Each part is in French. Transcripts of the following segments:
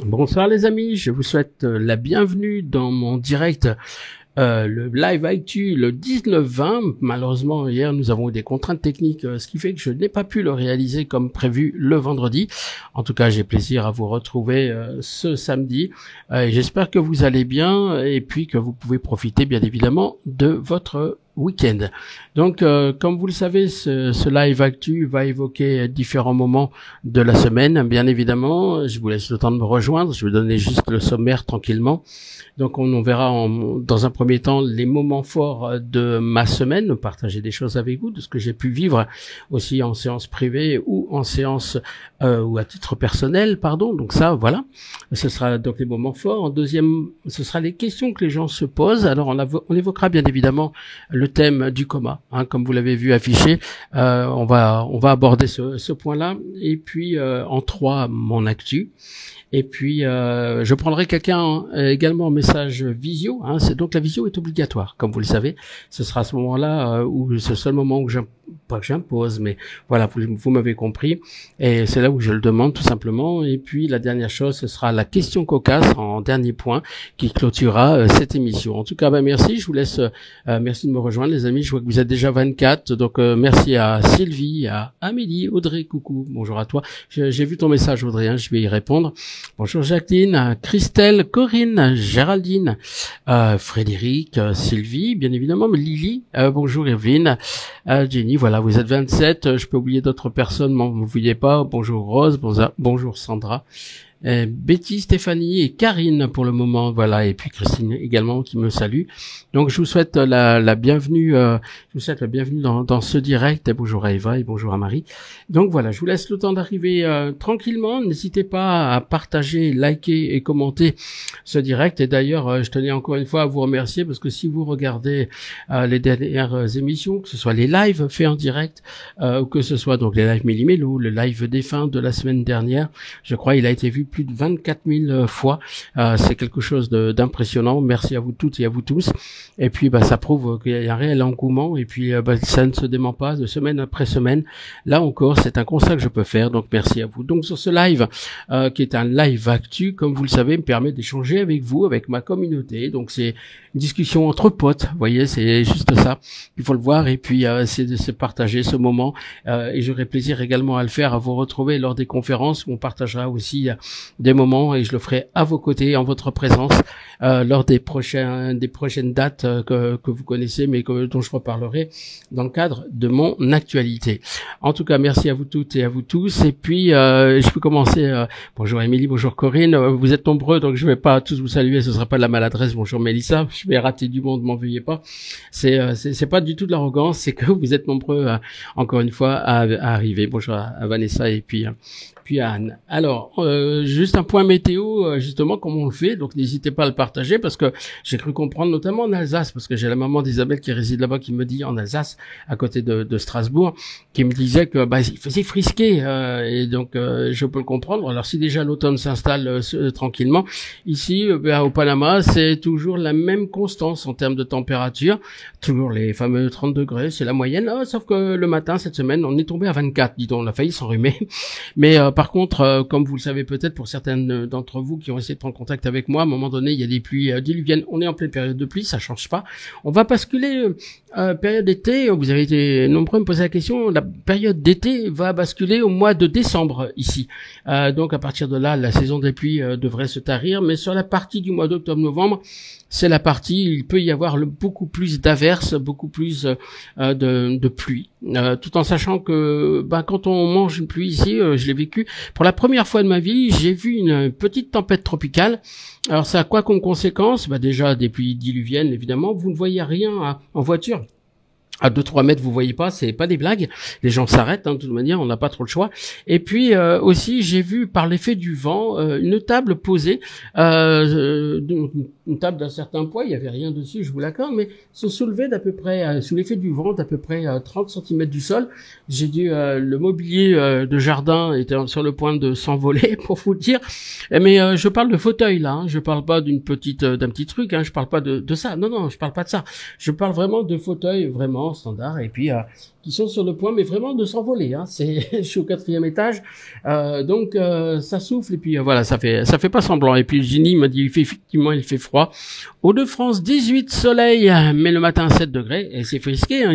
Bonsoir les amis, je vous souhaite la bienvenue dans mon direct, le live actu le 19-20. Malheureusement hier nous avons eu des contraintes techniques, ce qui fait que je n'ai pas pu le réaliser comme prévu le vendredi. En tout cas j'ai plaisir à vous retrouver ce samedi. J'espère que vous allez bien et puis que vous pouvez profiter bien évidemment de votre week-end. Donc, comme vous le savez, ce live actu va évoquer différents moments de la semaine. Bien évidemment, je vous laisse le temps de me rejoindre. Je vais donner juste le sommaire tranquillement. Donc, on verra dans un premier temps les moments forts de ma semaine, partager des choses avec vous, de ce que j'ai pu vivre aussi en séance privée ou en séance ou à titre personnel, pardon. Donc ça, voilà. Ce sera donc les moments forts. En deuxième, ce sera les questions que les gens se posent. Alors, on évoquera bien évidemment le thème du coma, hein, comme vous l'avez vu affiché. On va aborder ce point-là. Et puis en 3, mon actu. Et puis je prendrai quelqu'un également en message visio. Hein, donc la visio est obligatoire, comme vous le savez. Ce sera à ce moment-là où c'est le seul moment où pas que j'impose, mais voilà, vous m'avez compris. Et c'est là où je le demande tout simplement. Et puis la dernière chose, ce sera la question cocasse en dernier point qui clôturera cette émission. En tout cas, merci. Je vous laisse. Merci de me rejoindre, les amis. Je vois que vous êtes déjà 24. Donc merci à Sylvie, à Amélie, Audrey. Coucou, bonjour à toi. J'ai vu ton message, Audrey. Hein, je vais y répondre. Bonjour Jacqueline, Christelle, Corinne, Géraldine, Frédéric, Sylvie, bien évidemment, Lily, bonjour Evelyne, Jenny, voilà, vous êtes 27, je peux oublier d'autres personnes, ne vous vouliez pas, bonjour Rose, bonjour Sandra, Betty, Stéphanie et Karine pour le moment, voilà, et puis Christine également qui me salue. Donc je vous souhaite la bienvenue, dans ce direct. Et bonjour à Eva et bonjour à Marie. Donc voilà, je vous laisse le temps d'arriver tranquillement. N'hésitez pas à partager, liker et commenter ce direct. Et d'ailleurs, je tenais encore une fois à vous remercier parce que si vous regardez les dernières émissions, que ce soit les lives faits en direct ou que ce soit donc les lives Millimélo, le live défunt de la semaine dernière, je crois il a été vu plus de 24 000 fois. C'est quelque chose d'impressionnant. Merci à vous toutes et à vous tous. Et puis ça prouve qu'il y a un réel engouement et puis ça ne se dément pas de semaine après semaine. Là encore, c'est un constat que je peux faire. Donc merci à vous. Donc sur ce live qui est un live actu, comme vous le savez, me permet d'échanger avec vous, avec ma communauté. Donc c'est une discussion entre potes. Vous voyez, c'est juste ça. Il faut le voir et puis c'est de se partager ce moment. Et j'aurai plaisir également à le faire, à vous retrouver lors des conférences où on partagera aussi des moments et je le ferai à vos côtés en votre présence lors des prochaines dates que vous connaissez mais dont je reparlerai dans le cadre de mon actualité. En tout cas, merci à vous toutes et à vous tous. Et puis je peux commencer. Bonjour Émilie, bonjour Corinne. Vous êtes nombreux donc je vais pas tous vous saluer, ce sera pas de la maladresse. Bonjour Mélissa, je vais rater du monde, m'en veuillez pas. C'est pas du tout de l'arrogance, c'est que vous êtes nombreux encore une fois à arriver. Bonjour à Vanessa et puis Anne. Alors, juste un point météo, justement, comme on le fait, donc n'hésitez pas à le partager, parce que j'ai cru comprendre, notamment en Alsace, parce que j'ai la maman d'Isabelle qui réside là-bas, qui me dit, en Alsace, à côté de Strasbourg, qui me disait que il faisait frisquer, et donc je peux le comprendre. Alors si déjà l'automne s'installe tranquillement, ici, au Panama, c'est toujours la même constance en termes de température, toujours les fameux 30 degrés, c'est la moyenne, sauf que le matin, cette semaine, on est tombé à 24, dis donc, on a failli s'enrhumer, mais par contre, comme vous le savez peut-être pour certaines d'entre vous qui ont essayé de prendre contact avec moi, à un moment donné, il y a des pluies diluviennes. On est en pleine période de pluie, ça change pas. On va basculer période d'été. Vous avez été nombreux à me poser la question. La période d'été va basculer au mois de décembre ici. Donc à partir de là, la saison des pluies devrait se tarir. Mais sur la partie du mois d'octobre-novembre, c'est la partie, il peut y avoir beaucoup plus d'averses, beaucoup plus de pluie. Tout en sachant que quand on mange une pluie ici, je l'ai vécu pour la première fois de ma vie, j'ai vu une petite tempête tropicale. Alors ça a quoi comme conséquence? Déjà des pluies diluviennes évidemment, vous ne voyez rien en voiture. À 2-3 mètres, vous voyez pas, c'est pas des blagues. Les gens s'arrêtent, de toute manière, on n'a pas trop le choix. Et puis aussi, j'ai vu par l'effet du vent une table posée, une table d'un certain poids. Il y avait rien dessus, je vous l'accorde, mais se soulevait d'à peu près sous l'effet du vent, d'à peu près 30 cm du sol. J'ai dû le mobilier de jardin était sur le point de s'envoler, pour vous dire. Mais je parle de fauteuil là. Je parle pas d'un petit truc. Je parle pas de ça. Non, je parle pas de ça. Je parle vraiment de fauteuil vraiment standard et puis qui sont sur le point, mais vraiment de s'envoler. Hein. Je suis au 4e étage, donc ça souffle et puis voilà, ça fait pas semblant. Et puis Ginny m'a dit, il fait froid. Hauts-de-France, 18 soleil, mais le matin 7 degrés et c'est frisqué. Hein,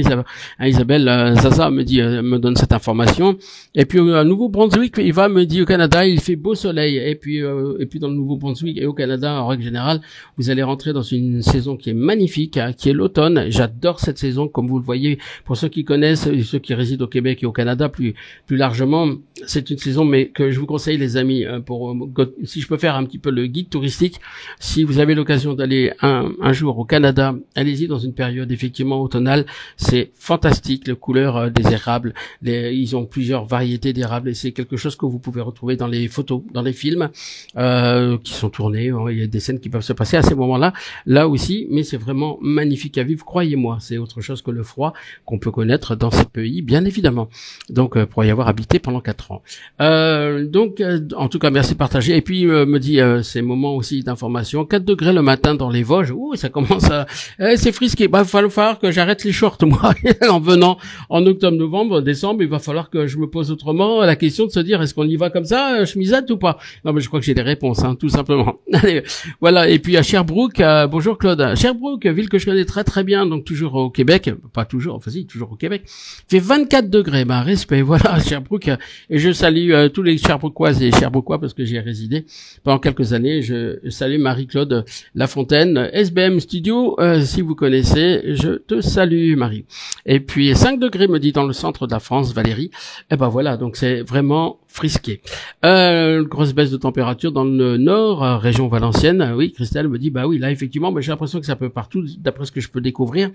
Isabelle Zaza me donne cette information. Et puis au Nouveau-Brunswick, il me dit au Canada, il fait beau soleil. Et puis dans le Nouveau-Brunswick et au Canada, en règle générale, vous allez rentrer dans une saison qui est magnifique, hein, qui est l'automne. J'adore cette saison, comme vous le voyez. Pour ceux qui connaissent, et ceux qui résident au Québec et au Canada plus largement, c'est une saison, mais que je vous conseille, les amis, si je peux faire un petit peu le guide touristique, si vous avez l'occasion d'aller un jour au Canada, allez-y dans une période effectivement automnale. C'est fantastique, les couleurs des érables. Ils ont plusieurs variétés d'érables et c'est quelque chose que vous pouvez retrouver dans les photos, dans les films qui sont tournés. Il y a des scènes qui peuvent se passer à ces moments-là, là aussi, mais c'est vraiment magnifique à vivre. Croyez-moi, c'est autre chose que le froid qu'on peut connaître dans ces pays, bien évidemment. Donc, pour y avoir habité pendant 4 ans. En tout cas, merci de partager. Et puis, me dit ces moments aussi d'information. 4 degrés le matin dans les Vosges. Ouh, ça commence à... c'est frisqué. Il va falloir que j'arrête les shorts, moi. En venant en octobre, novembre, décembre, il va falloir que je me pose autrement la question de se dire, est-ce qu'on y va comme ça, chemisette ou pas? Non, mais je crois que j'ai des réponses, hein, tout simplement. Allez, voilà. Et puis à Sherbrooke, bonjour Claude. Sherbrooke, ville que je connais très très bien, donc toujours au Québec. Pas toujours, enfin si, toujours au Québec. Il fait 24 degrés, respect, voilà, Sherbrooke. Et je salue tous les Sherbrookoises et Sherbrookois parce que j'y ai résidé pendant quelques années. Je salue Marie-Claude Lafontaine, SBM Studio, si vous connaissez, je te salue Marie. Et puis 5 degrés me dit dans le centre de la France, Valérie. Et ben voilà, donc c'est vraiment frisqué. Grosse baisse de température dans le nord, région Valenciennes. Oui, Christelle me dit, bah oui, là effectivement, mais j'ai l'impression que c'est un peu partout, d'après ce que je peux découvrir,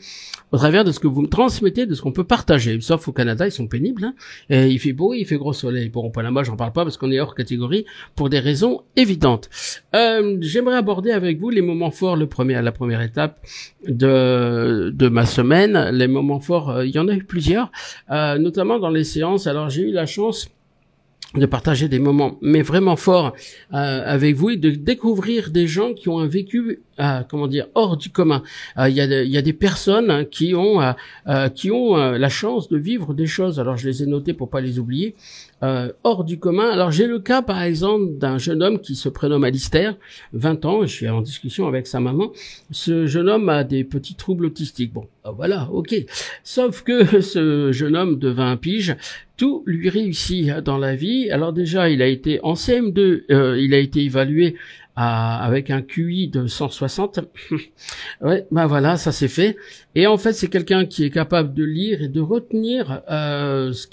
au travers de ce que vous me transmettez, de ce qu'on peut partager. Sauf au Canada, ils sont pénibles. Hein. Et il fait beau, il fait gros soleil. Bon, Panama, j'en parle pas parce qu'on est hors catégorie pour des raisons évidentes. J'aimerais aborder avec vous les moments forts, la première étape de ma semaine. Les moments forts, il y en a eu plusieurs, notamment dans les séances. Alors j'ai eu la chance de partager des moments, mais vraiment forts avec vous et de découvrir des gens qui ont un vécu, hors du commun. Il y a des personnes hein, qui ont la chance de vivre des choses. Alors je les ai notées pour pas les oublier. Hors du commun. Alors j'ai le cas par exemple d'un jeune homme qui se prénomme Alistair, 20 ans, je suis en discussion avec sa maman. Ce jeune homme a des petits troubles autistiques. Bon, voilà, ok. Sauf que ce jeune homme de 20 piges, tout lui réussit dans la vie. Alors déjà, il a été en CM2, il a été évalué avec un QI de 160. Ouais, voilà, ça c'est fait. Et en fait, c'est quelqu'un qui est capable de lire et de retenir ce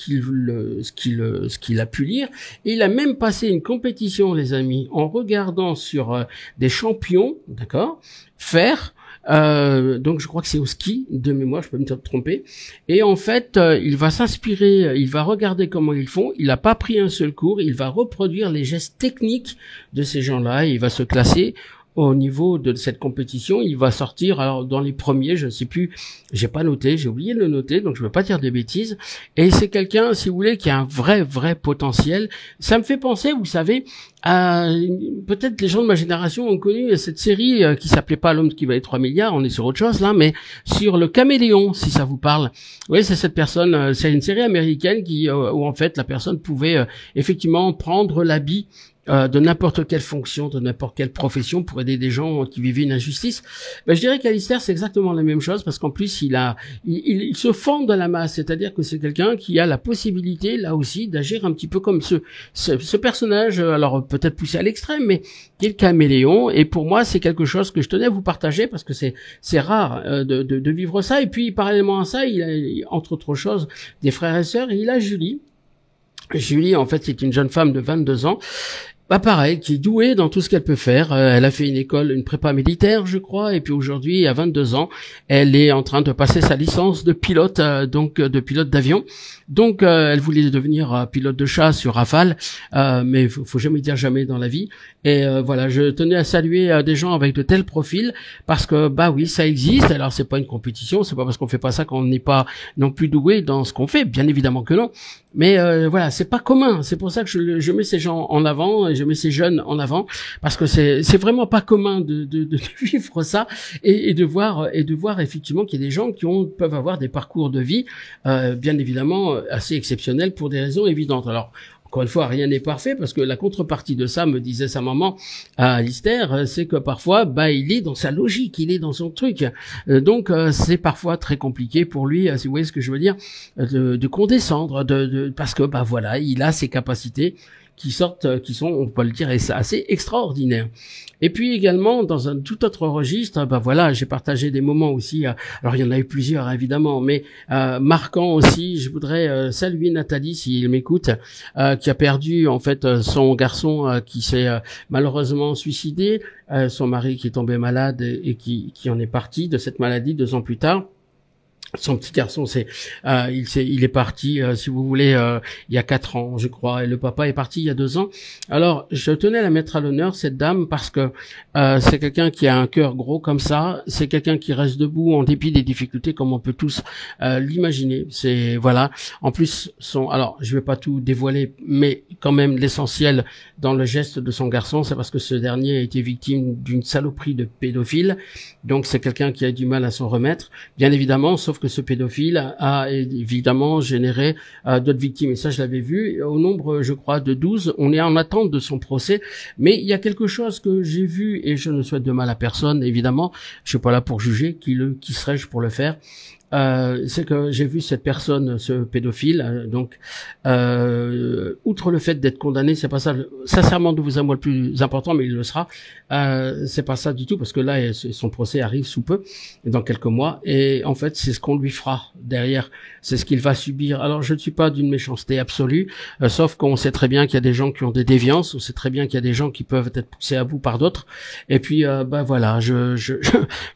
qu'il a pu lire. Et il a même passé une compétition, les amis, en regardant sur des champions, d'accord, faire. Donc je crois que c'est au ski de mémoire, je peux me tromper. Et en fait, il va s'inspirer, il va regarder comment ils font. Il n'a pas pris un seul cours, il va reproduire les gestes techniques de ces gens-là. Et il va se classer au niveau de cette compétition. Il va sortir alors dans les premiers, je ne sais plus, j'ai pas noté, j'ai oublié de le noter, donc je ne veux pas dire des bêtises. Et c'est quelqu'un, si vous voulez, qui a un vrai potentiel. Ça me fait penser, vous savez, peut-être les gens de ma génération ont connu cette série qui s'appelait pas L'homme qui valait 3 milliards, on est sur autre chose là, mais sur le caméléon, si ça vous parle. Oui, c'est cette personne, c'est une série américaine où en fait la personne pouvait effectivement prendre l'habit de n'importe quelle fonction, de n'importe quelle profession pour aider des gens qui vivaient une injustice. Je dirais qu'Alistair, c'est exactement la même chose parce qu'en plus, il se fond dans la masse, c'est-à-dire que c'est quelqu'un qui a la possibilité, là aussi, d'agir un petit peu comme ce personnage, alors peut-être poussé à l'extrême, mais qui est le caméléon. Et pour moi, c'est quelque chose que je tenais à vous partager parce que c'est rare de vivre ça. Et puis, parallèlement à ça, il a, entre autres choses, des frères et sœurs. Et il a Julie. Julie, en fait, c'est une jeune femme de 22 ans. Pareil, qui est douée dans tout ce qu'elle peut faire. Elle a fait une prépa militaire, je crois, et puis aujourd'hui, à 22 ans, elle est en train de passer sa licence de pilote, de pilote d'avion. Donc, elle voulait devenir pilote de chasse sur Rafale, mais faut jamais dire jamais dans la vie. Et voilà, je tenais à saluer des gens avec de tels profils parce que oui, ça existe. Alors, c'est pas une compétition, c'est pas parce qu'on fait pas ça qu'on n'est pas non plus doué dans ce qu'on fait. Bien évidemment que non. Mais voilà, c'est pas commun. C'est pour ça que je mets ces gens en avant. je mets ces jeunes en avant parce que c'est vraiment pas commun de vivre ça et de voir effectivement qu'il y a des gens qui peuvent avoir des parcours de vie bien évidemment assez exceptionnels pour des raisons évidentes. Alors encore une fois, rien n'est parfait parce que la contrepartie de ça, me disait sa maman à Alistair, c'est que parfois, il est dans sa logique, il est dans son truc. Donc, c'est parfois très compliqué pour lui, si vous voyez ce que je veux dire, de condescendre, parce que, voilà, il a ses capacités qui sont, on peut le dire, assez extraordinaires. Et puis également, dans un tout autre registre, voilà, j'ai partagé des moments aussi, alors il y en a eu plusieurs évidemment, mais marquants aussi. Je voudrais saluer Nathalie, s'il m'écoute, qui a perdu en fait son garçon qui s'est malheureusement suicidé, son mari qui est tombé malade et qui en est parti de cette maladie 2 ans plus tard. Son petit garçon, il est parti, si vous voulez, il y a 4 ans, je crois, et le papa est parti il y a 2 ans. Alors, je tenais à la mettre à l'honneur, cette dame, parce que c'est quelqu'un qui a un cœur gros comme ça, c'est quelqu'un qui reste debout en dépit des difficultés, comme on peut tous l'imaginer. C'est voilà. En plus, alors, je vais pas tout dévoiler, mais quand même l'essentiel dans le geste de son garçon, c'est parce que ce dernier a été victime d'une saloperie de pédophile. Donc, c'est quelqu'un qui a du mal à s'en remettre, bien évidemment, sauf que ce pédophile a évidemment généré d'autres victimes. Et ça, je l'avais vu. Au nombre, je crois, de 12. On est en attente de son procès. Mais il y a quelque chose que j'ai vu, et je ne souhaite de mal à personne, évidemment. Je suis pas là pour juger. Qui serais-je pour le faire? C'est que j'ai vu cette personne, ce pédophile, donc outre le fait d'être condamné, c'est pas ça sincèrement de vous à moi le plus important, mais il le sera, c'est pas ça du tout, parce que là son procès arrive sous peu, dans quelques mois, et en fait c'est ce qu'on lui fera derrière, c'est ce qu'il va subir. Alors je ne suis pas d'une méchanceté absolue, sauf qu'on sait très bien qu'il y a des gens qui ont des déviances, on sait très bien qu'il y a des gens qui peuvent être poussés à bout par d'autres, et puis voilà, je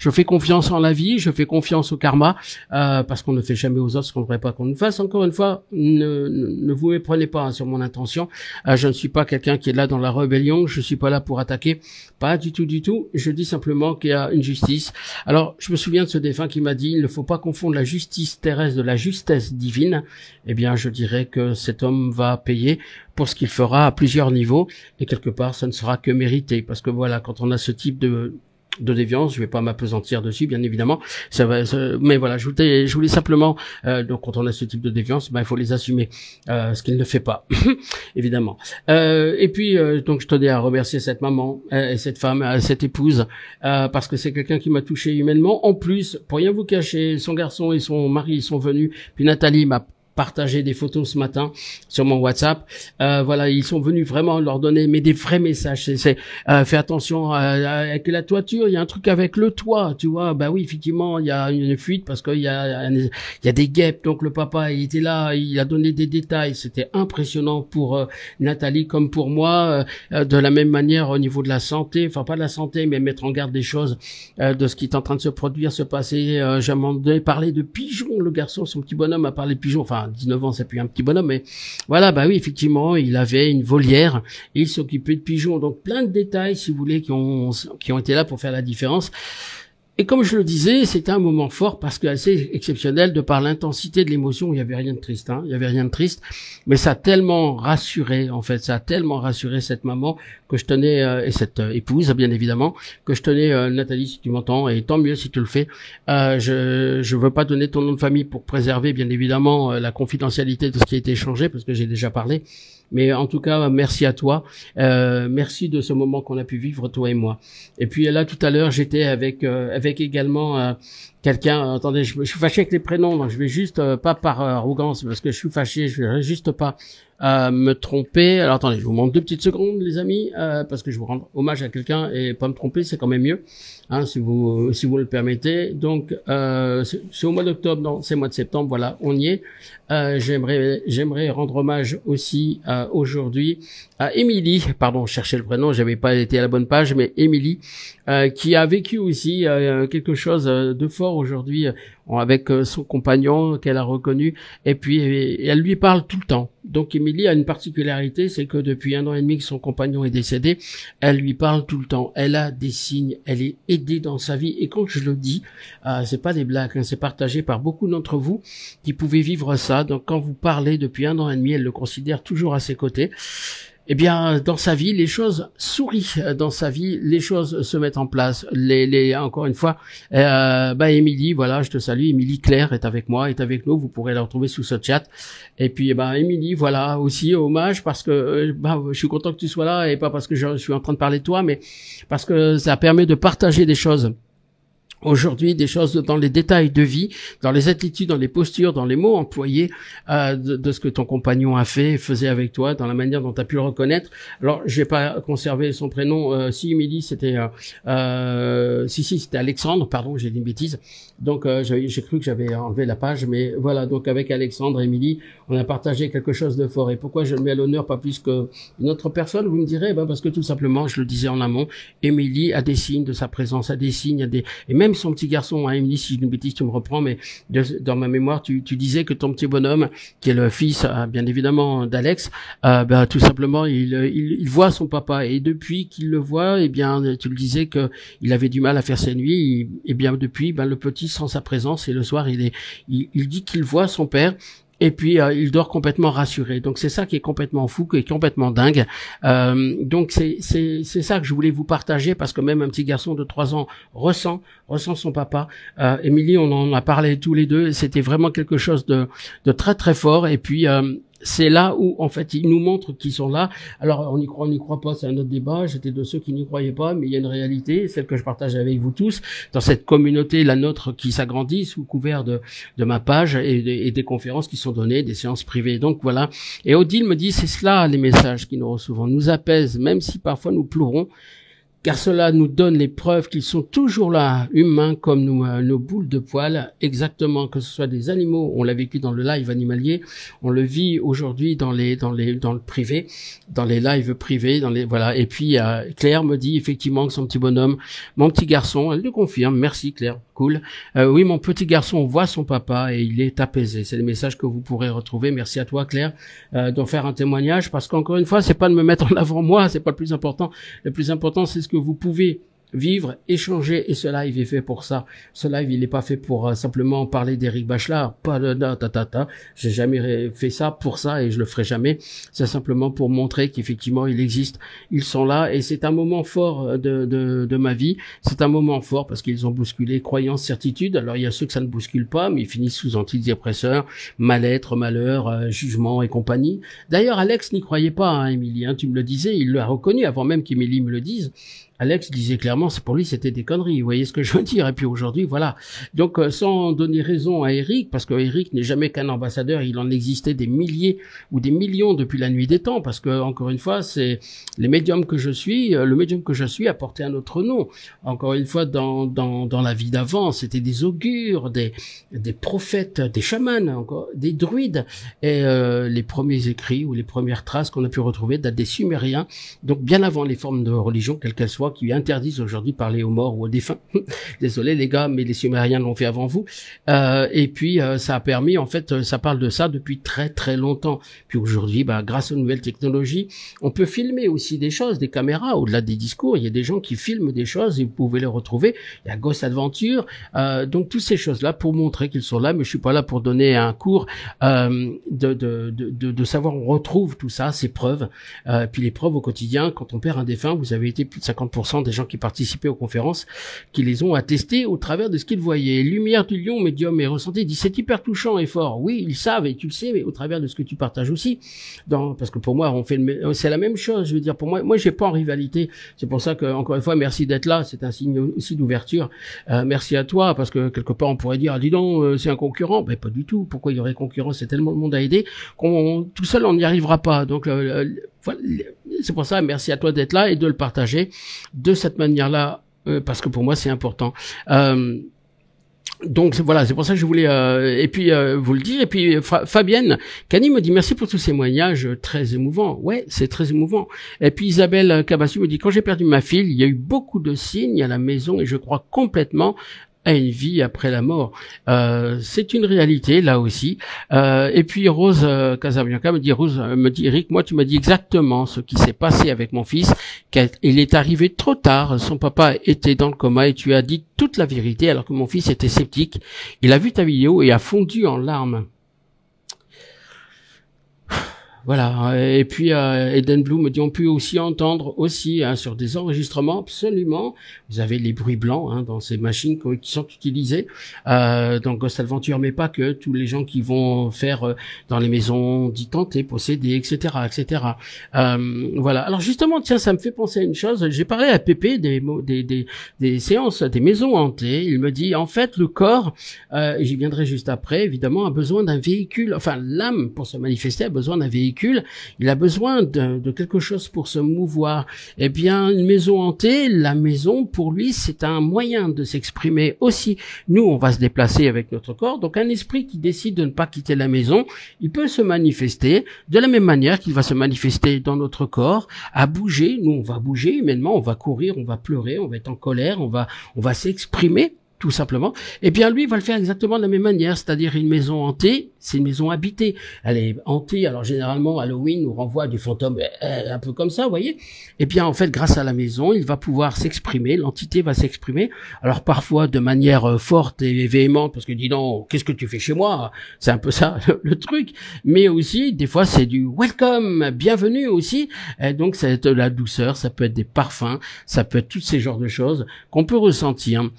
fais confiance en la vie, je fais confiance au karma, parce qu'on ne fait jamais aux autres ce qu'on ne devrait pas qu'on nous fasse. Encore une fois, ne vous méprenez pas sur mon intention. Je ne suis pas quelqu'un qui est là dans la rébellion. Je suis pas là pour attaquer. Pas du tout, du tout. Je dis simplement qu'il y a une justice. Alors, je me souviens de ce défunt qui m'a dit, il ne faut pas confondre la justice terrestre de la justesse divine. Eh bien, je dirais que cet homme va payer pour ce qu'il fera à plusieurs niveaux. Et quelque part, ça ne sera que mérité. Parce que voilà, quand on a ce type de déviance, je vais pas m'apesantir dessus, bien évidemment. Mais voilà, je voulais simplement, donc quand on a ce type de déviance, il faut les assumer, ce qu'il ne fait pas, évidemment. Et puis donc je tenais à remercier cette maman et cette femme, cette épouse, parce que c'est quelqu'un qui m'a touché humainement. En plus, pour rien vous cacher, son garçon et son mari sont venus, puis Nathalie m'a partagé des photos ce matin sur mon WhatsApp. Voilà, ils sont venus vraiment leur donner des vrais messages. C'est fais attention avec la toiture, il y a un truc avec le toit, tu vois. Oui, effectivement, il y a une fuite parce qu'il y a des guêpes. Donc le papa, il était là, il a donné des détails. C'était impressionnant pour Nathalie comme pour moi. De la même manière au niveau de la santé, enfin pas de la santé, mais mettre en garde des choses de ce qui est en train de se produire, se passer. J'ai parlé de pigeons. Le garçon, son petit bonhomme a parlé de pigeons. Enfin 19 ans, c'est plus un petit bonhomme, mais voilà, oui, effectivement, il avait une volière et il s'occupait de pigeons. Donc plein de détails, si vous voulez, qui ont été là pour faire la différence. Et comme je le disais, c'était un moment fort parce que assez exceptionnel de par l'intensité de l'émotion. Il y avait rien de triste, il y avait rien de triste, mais ça a tellement rassuré, en fait, ça a tellement rassuré cette maman que je tenais, et cette épouse, bien évidemment, que je tenais, Nathalie, si tu m'entends, et tant mieux si tu le fais. Je veux pas donner ton nom de famille pour préserver, bien évidemment, la confidentialité de ce qui a été échangé, parce que j'ai déjà parlé. Mais en tout cas, merci à toi. Merci de ce moment qu'on a pu vivre, toi et moi. Et puis là, tout à l'heure, j'étais avec également quelqu'un. Attendez, je suis fâché avec les prénoms, donc je vais juste, pas par arrogance, parce que je suis fâché, je vais juste pas me tromper. Alors attendez, je vous montre 2 petites secondes, les amis, parce que je veux rendre hommage à quelqu'un et pas me tromper, c'est quand même mieux, si vous le permettez. Donc c'est au mois d'octobre, non, c'est au mois de septembre, voilà, on y est. J'aimerais rendre hommage aussi aujourd'hui à Émilie, pardon, je cherchais le prénom, j'avais pas été à la bonne page, mais Émilie, qui a vécu aussi quelque chose de fort aujourd'hui avec son compagnon qu'elle a reconnu, et puis elle lui parle tout le temps. Donc Émilie a une particularité, c'est que depuis 1 an et demi que son compagnon est décédé, elle lui parle tout le temps. Elle a des signes, elle est aidée dans sa vie, et quand je le dis, c'est pas des blagues, c'est partagé par beaucoup d'entre vous qui pouvaient vivre ça. Donc quand vous parlez depuis 1 an et demi, elle le considère toujours à ses côtés. eh bien, dans sa vie, les choses sourient. Dans sa vie, les choses se mettent en place. Encore une fois, Émilie, voilà, je te salue. Émilie Claire est avec moi, est avec nous. Vous pourrez la retrouver sous ce chat. Et puis, Émilie, voilà, aussi hommage parce que, je suis content que tu sois là et pas parce que je suis en train de parler de toi, mais parce que ça permet de partager des choses. Aujourd'hui, des choses dans les détails de vie, dans les attitudes, dans les postures, dans les mots employés, de ce que ton compagnon a fait, faisait avec toi, dans la manière dont tu as pu le reconnaître. Alors, j'ai pas conservé son prénom. Si Émilie, c'était c'était Alexandre. Pardon, j'ai dit une bêtise. Donc, j'ai cru que j'avais enlevé la page, mais voilà. Donc, avec Alexandre, Émilie, on a partagé quelque chose de fort. Et pourquoi je le mets à l'honneur, pas plus qu'une autre personne? Vous me direz, parce que tout simplement, je le disais en amont, Émilie a des signes de sa présence, a des signes, et même son petit garçon, hein, Émilie, si je dis une bêtise, tu me reprends, mais dans ma mémoire, tu disais que ton petit bonhomme, qui est le fils, bien évidemment, d'Alex, tout simplement, il voit son papa, et depuis qu'il le voit, eh bien, tu le disais que il avait du mal à faire ses nuits, et bien depuis, le petit sent sa présence, et le soir, il dit qu'il voit son père. Et puis il dort complètement rassuré. Donc c'est ça qui est complètement fou, qui est complètement dingue. Donc c'est ça que je voulais vous partager parce que même un petit garçon de 3 ans ressent son papa. Émilie, on en a parlé tous les deux. C'était vraiment quelque chose de très très fort. Et puis c'est là où, en fait, ils nous montrent qu'ils sont là. Alors, on n'y croit pas, c'est un autre débat. J'étais de ceux qui n'y croyaient pas, mais il y a une réalité, celle que je partage avec vous tous, dans cette communauté, la nôtre, qui s'agrandit sous couvert de ma page et des conférences qui sont données, des séances privées. Donc, voilà. Et Odile me dit, c'est cela, les messages que nous recevons. Nous apaisent, même si parfois nous pleurons, car cela nous donne les preuves qu'ils sont toujours là, humains comme nous, nos boules de poils, exactement, que ce soit des animaux, on l'a vécu dans le live animalier, on le vit aujourd'hui dans le privé, dans les lives privés, voilà. Et puis Claire me dit effectivement que son petit bonhomme, mon petit garçon, elle le confirme, merci Claire, cool. Oui, mon petit garçon voit son papa et il est apaisé. C'est les messages que vous pourrez retrouver. Merci à toi Claire d'en faire un témoignage, parce qu'encore une fois, c'est pas de me mettre en avant moi, c'est pas le plus important. Le plus important, c'est ce que vous pouvez vivre, échanger, et ce live est fait pour ça. Ce live, il n'est pas fait pour simplement parler d'Éric Bachelard, pas de j'ai jamais fait ça pour ça et je le ferai jamais. C'est simplement pour montrer qu'effectivement il existe, ils sont là, et c'est un moment fort de ma vie. C'est un moment fort parce qu'ils ont bousculé croyances, certitudes. Alors il y a ceux que ça ne bouscule pas, mais ils finissent sous antidépresseurs, mal-être, malheur, jugement et compagnie. D'ailleurs, Alex n'y croyait pas, hein, Émilie, hein, tu me le disais, il l'a reconnu avant même qu'Émilie me le dise. Alex disait clairement, c'est pour lui, c'était des conneries. Vous voyez ce que je veux dire? Et puis aujourd'hui, voilà. Donc, sans donner raison à Eric, parce que Eric n'est jamais qu'un ambassadeur, il en existait des milliers ou des millions depuis la nuit des temps, parce que, encore une fois, c'est les médiums que je suis, le médium que je suis a porté un autre nom. Encore une fois, dans la vie d'avant, c'était des augures, des prophètes, des chamans, encore, des druides. Et les premiers écrits ou les premières traces qu'on a pu retrouver datent des Sumériens, donc bien avant les formes de religion, quelles qu'elles soient, qui interdisent aujourd'hui de parler aux morts ou aux défunts. Désolé les gars, mais les Sumériens l'ont fait avant vous. Et puis ça a permis, en fait, ça parle de ça depuis très très longtemps. Puis aujourd'hui, grâce aux nouvelles technologies, on peut filmer aussi des choses, des caméras, au-delà des discours. Il y a des gens qui filment des choses et vous pouvez les retrouver. Il y a Ghost Adventure, donc toutes ces choses-là pour montrer qu'ils sont là. Mais je suis pas là pour donner un cours de savoir. On retrouve tout ça, ces preuves. Puis les preuves au quotidien. Quand on perd un défunt, vous avez été plus de 50% des gens qui participaient aux conférences qui les ont attestés au travers de ce qu'ils voyaient. Lumière du lion, médium et ressenti, dit c'est hyper touchant et fort. Oui, ils savent et tu le sais, mais au travers de ce que tu partages aussi. Parce que pour moi, c'est la même chose. Je veux dire, pour moi, j'ai pas en rivalité. C'est pour ça que, encore une fois, merci d'être là. C'est un signe aussi d'ouverture. Merci à toi, parce que quelque part, on pourrait dire, dis donc, c'est un concurrent. Ben, pas du tout. Pourquoi il y aurait concurrence? C'est tellement de monde à aider tout seul, on n'y arrivera pas. Donc, voilà, c'est pour ça, merci à toi d'être là et de le partager de cette manière-là, parce que pour moi c'est important. Donc voilà, c'est pour ça que je voulais vous le dire. Et puis Fabienne Cani me dit merci pour tous ces témoignages très émouvants. Ouais, c'est très émouvant. Et puis Isabelle Cabassu me dit quand j'ai perdu ma fille, il y a eu beaucoup de signes à la maison et je crois complètement à une vie après la mort. C'est une réalité là aussi. Et puis Rose Casabianca me dit Eric, moi tu m'as dit exactement ce qui s'est passé avec mon fils, qu'il est arrivé trop tard, son papa était dans le coma et tu as dit toute la vérité alors que mon fils était sceptique. Il a vu ta vidéo et a fondu en larmes. Voilà. Et puis Eden Blue me dit on peut aussi entendre aussi sur des enregistrements absolument. Vous avez les bruits blancs dans ces machines qui sont utilisées dans Ghost Adventure, mais pas que. Tous les gens qui vont faire dans les maisons dites hantées, possédées, etc., etc. Voilà. Alors justement, tiens, ça me fait penser à une chose. J'ai parlé à Pépé des séances, des maisons hantées. Il me dit en fait le corps, et j'y viendrai juste après, évidemment, a besoin d'un véhicule. Enfin, l'âme pour se manifester a besoin d'un véhicule. Il a besoin de quelque chose pour se mouvoir. Eh bien, une maison hantée, la maison, pour lui, c'est un moyen de s'exprimer aussi. Nous, on va se déplacer avec notre corps. Donc, un esprit qui décide de ne pas quitter la maison, il peut se manifester de la même manière qu'il va se manifester dans notre corps, à bouger. Nous, on va bouger humainement, on va courir, on va pleurer, on va être en colère, on va s'exprimer. Tout simplement. Eh bien, lui, il va le faire exactement de la même manière, c'est-à-dire une maison hantée, c'est une maison habitée. Elle est hantée, alors généralement, Halloween nous renvoie du fantôme un peu comme ça, vous voyez. Eh bien, en fait, grâce à la maison, il va pouvoir s'exprimer, l'entité va s'exprimer, alors parfois de manière forte et véhémente, parce que dis donc, qu'est-ce que tu fais chez moi? C'est un peu ça, le truc. Mais aussi, des fois, c'est du welcome, bienvenue aussi. Et donc, ça peut être de la douceur, ça peut être des parfums, ça peut être tous ces genres de choses qu'on peut ressentir.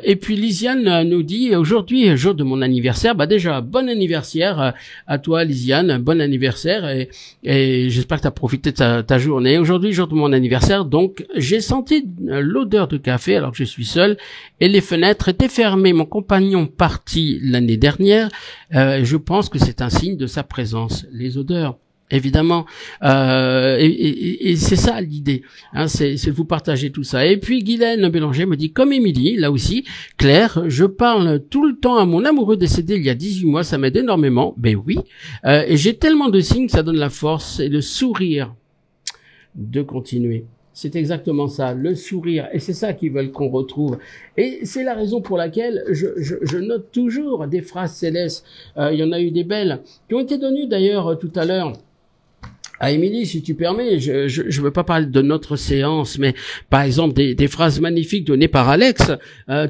Et puis Lisiane nous dit aujourd'hui, jour de mon anniversaire, bah déjà bon anniversaire à toi Lisiane, bon anniversaire et j'espère que tu as profité de ta journée. Aujourd'hui, jour de mon anniversaire, donc j'ai senti l'odeur de café alors que je suis seule et les fenêtres étaient fermées. Mon compagnon parti l'année dernière, je pense que c'est un signe de sa présence, les odeurs. Évidemment, et c'est ça l'idée, c'est de vous partager tout ça. Et puis Guylaine Bélanger me dit, comme Émilie, là aussi, Claire, je parle tout le temps à mon amoureux décédé il y a 18 mois, ça m'aide énormément, ben oui, et j'ai tellement de signes que ça donne la force et le sourire de continuer. C'est exactement ça, le sourire, et c'est ça qu'ils veulent qu'on retrouve. Et c'est la raison pour laquelle je note toujours des phrases célestes. Il y en a eu des belles, qui ont été données d'ailleurs tout à l'heure. Ah, Émilie, si tu permets, je veux pas parler de notre séance, mais par exemple des phrases magnifiques données par Alex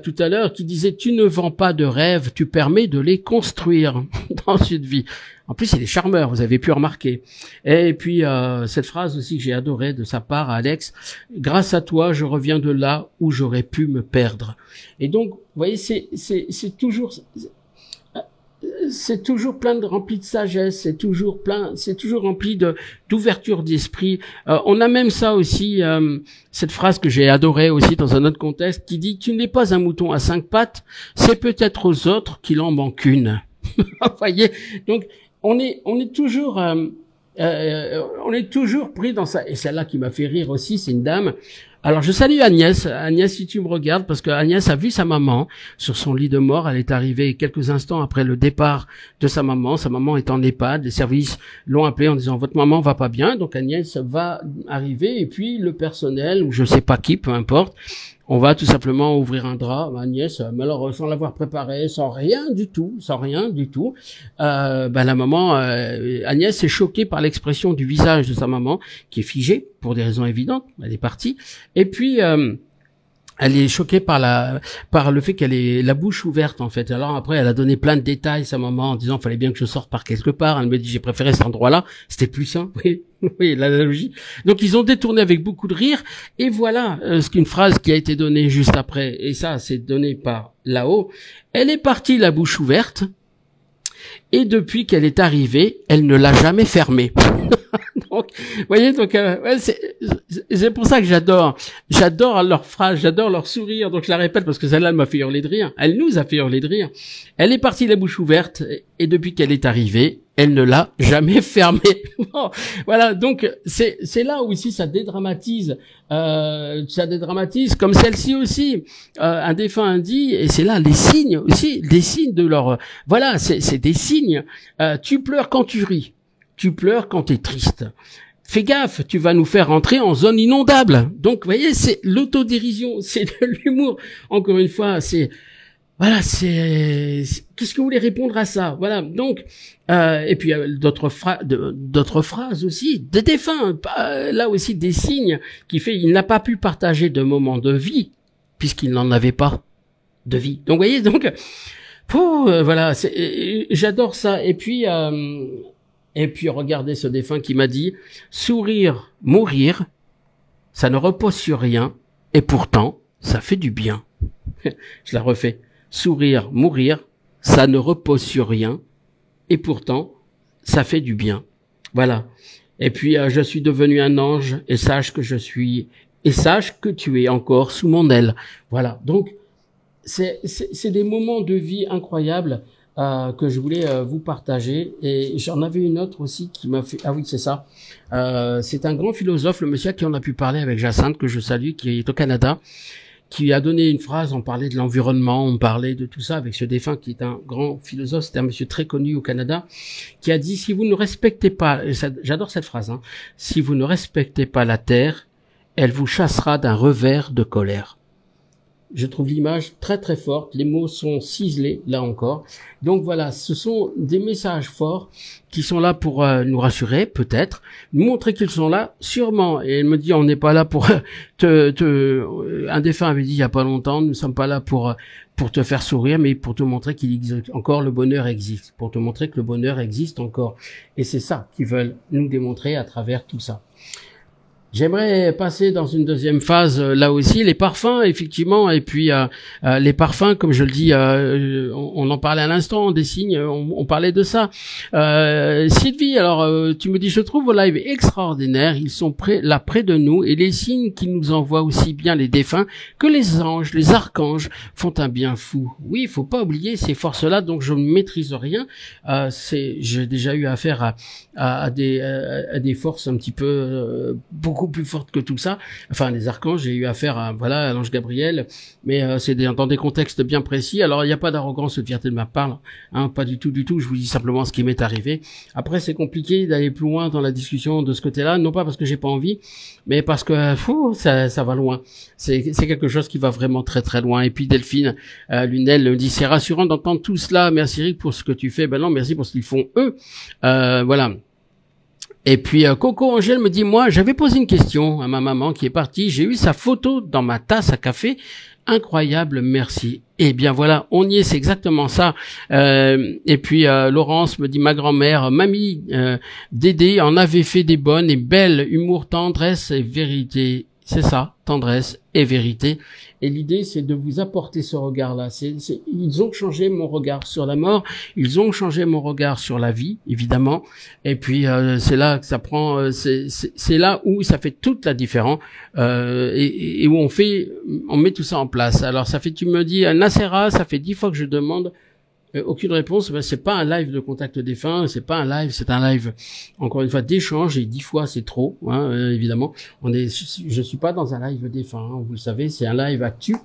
tout à l'heure qui disait tu ne vends pas de rêves, tu permets de les construire dans une vie. En plus, il est charmeur, vous avez pu remarquer. Et puis cette phrase aussi que j'ai adorée de sa part, Alex, grâce à toi, je reviens de là où j'aurais pu me perdre. Et donc, vous voyez, c'est toujours rempli de sagesse, c'est toujours rempli d'ouverture d'esprit. On a même ça aussi, cette phrase que j'ai adorée aussi dans un autre contexte, qui dit tu n'es pas un mouton à 5 pattes, c'est peut-être aux autres qu'il en manque une. Vous voyez, donc on est toujours pris dans ça. Et celle-là qui m'a fait rire aussi, c'est une dame. Alors je salue Agnès, si tu me regardes, parce que Agnès a vu sa maman sur son lit de mort. Elle est arrivée quelques instants après le départ de sa maman. Sa maman est en EHPAD. Les services l'ont appelée en disant votre maman va pas bien. Donc Agnès va arriver et puis le personnel ou je sais pas qui, peu importe. On va tout simplement ouvrir un drap, Agnès, mais alors sans l'avoir préparé, sans rien du tout. La maman, Agnès est choquée par l'expression du visage de sa maman, qui est figée pour des raisons évidentes. Elle est partie. Et puis elle est choquée par le fait qu'elle ait la bouche ouverte en fait. Alors après, elle a donné plein de détails sa maman en disant fallait bien que je sorte par quelque part. Elle me dit j'ai préféré cet endroit-là, c'était plus simple. Oui, l'analogie. Donc ils ont détourné avec beaucoup de rire. Et voilà une phrase qui a été donnée juste après. Et ça, c'est donné par là-haut. Elle est partie la bouche ouverte. Et depuis qu'elle est arrivée, elle ne l'a jamais fermée. Donc, vous voyez, donc c'est pour ça que j'adore leurs phrases, j'adore leur sourire. Donc je la répète parce que celle-là elle m'a fait hurler de rire. Elle nous a fait hurler de rire. Elle est partie la bouche ouverte et depuis qu'elle est arrivée, elle ne l'a jamais fermée. Bon, voilà, donc c'est là où ici ça dédramatise comme celle-ci aussi. Un défunt dit, et c'est là les signes aussi, des signes de leur voilà, c'est des signes. Tu pleures quand tu ris. Tu pleures quand tu es triste. Fais gaffe, tu vas nous faire rentrer en zone inondable. Donc, vous voyez, c'est l'autodérision, c'est de l'humour. Encore une fois, qu'est-ce que vous voulez répondre à ça? Voilà. Donc, et puis d'autres phrases aussi, des défunts, là aussi des signes qui fait il n'a pas pu partager de moments de vie puisqu'il n'en avait pas de vie. Donc, vous voyez, donc, voilà, j'adore ça. Et puis Et puis regardez ce défunt qui m'a dit, sourire, mourir, ça ne repose sur rien, et pourtant, ça fait du bien. Je la refais. Sourire, mourir, ça ne repose sur rien, et pourtant, ça fait du bien. Voilà. Et puis, je suis devenu un ange, et sache que tu es encore sous mon aile. Voilà. Donc, c'est des moments de vie incroyables que je voulais vous partager. Et j'en avais une autre aussi qui m'a fait... Ah oui, c'est ça. C'est un grand philosophe, le monsieur à qui on a pu parler avec Jacinthe, que je salue, qui est au Canada, qui a donné une phrase, on parlait de l'environnement, on parlait de tout ça avec ce défunt qui est un grand philosophe, c'était un monsieur très connu au Canada, qui a dit, si vous ne respectez pas, et j'adore cette phrase, hein, si vous ne respectez pas la terre, elle vous chassera d'un revers de colère. Je trouve l'image très très forte, les mots sont ciselés, là encore. Donc voilà, ce sont des messages forts qui sont là pour nous rassurer, peut-être, nous montrer qu'ils sont là, sûrement. Et elle me dit, on n'est pas là pour un défunt avait dit il y a pas longtemps, nous ne sommes pas là pour te faire sourire, mais pour te montrer qu'il existe encore, le bonheur existe, pour te montrer que le bonheur existe encore. Et c'est ça qu'ils veulent nous démontrer à travers tout ça. J'aimerais passer dans une deuxième phase, là aussi, les parfums, effectivement, et puis les parfums, comme je le dis, on en parlait à l'instant, des signes, on parlait de ça. Sylvie, alors tu me dis, je trouve vos lives extraordinaires, ils sont là près de nous, et les signes qui nous envoient aussi bien les défunts que les anges, les archanges, font un bien fou. Oui, il faut pas oublier ces forces-là, donc je ne maîtrise rien. J'ai déjà eu affaire à des forces un petit peu beaucoup plus fortes que tout ça. Enfin, les archanges, j'ai eu affaire à l'ange Gabriel, mais c'est dans des contextes bien précis. Alors, il n'y a pas d'arrogance ou de fierté de ma part, hein, pas du tout. Je vous dis simplement ce qui m'est arrivé. Après, c'est compliqué d'aller plus loin dans la discussion de ce côté-là, non pas parce que j'ai pas envie, mais parce que ça va loin. C'est quelque chose qui va vraiment très très loin. Et puis Delphine Lunel me dit, c'est rassurant d'entendre tout cela. Merci Rick pour ce que tu fais. Ben non, merci pour ce qu'ils font eux. Voilà. Et puis Coco Angèle me dit, moi j'avais posé une question à ma maman qui est partie, j'ai eu sa photo dans ma tasse à café, incroyable, merci. Eh bien voilà, on y est, c'est exactement ça. Et puis Laurence me dit, ma grand-mère, mamie Dédé en avait fait des bonnes et belles, humour, tendresse et vérité. C'est ça, tendresse et vérité. Et l'idée, c'est de vous apporter ce regard-là. Ils ont changé mon regard sur la mort, ils ont changé mon regard sur la vie, évidemment. Et puis c'est là que ça prend, c'est là où ça fait toute la différence et où on met tout ça en place. Alors ça fait, tu me dis, Nacera, ça fait 10 fois que je demande. Aucune réponse. Ben, c'est pas un live de contact défunt, c'est pas un live, c'est un live, encore une fois, d'échange, et 10 fois c'est trop, hein, évidemment. Je suis pas dans un live défunt, hein, vous le savez, c'est un live actu.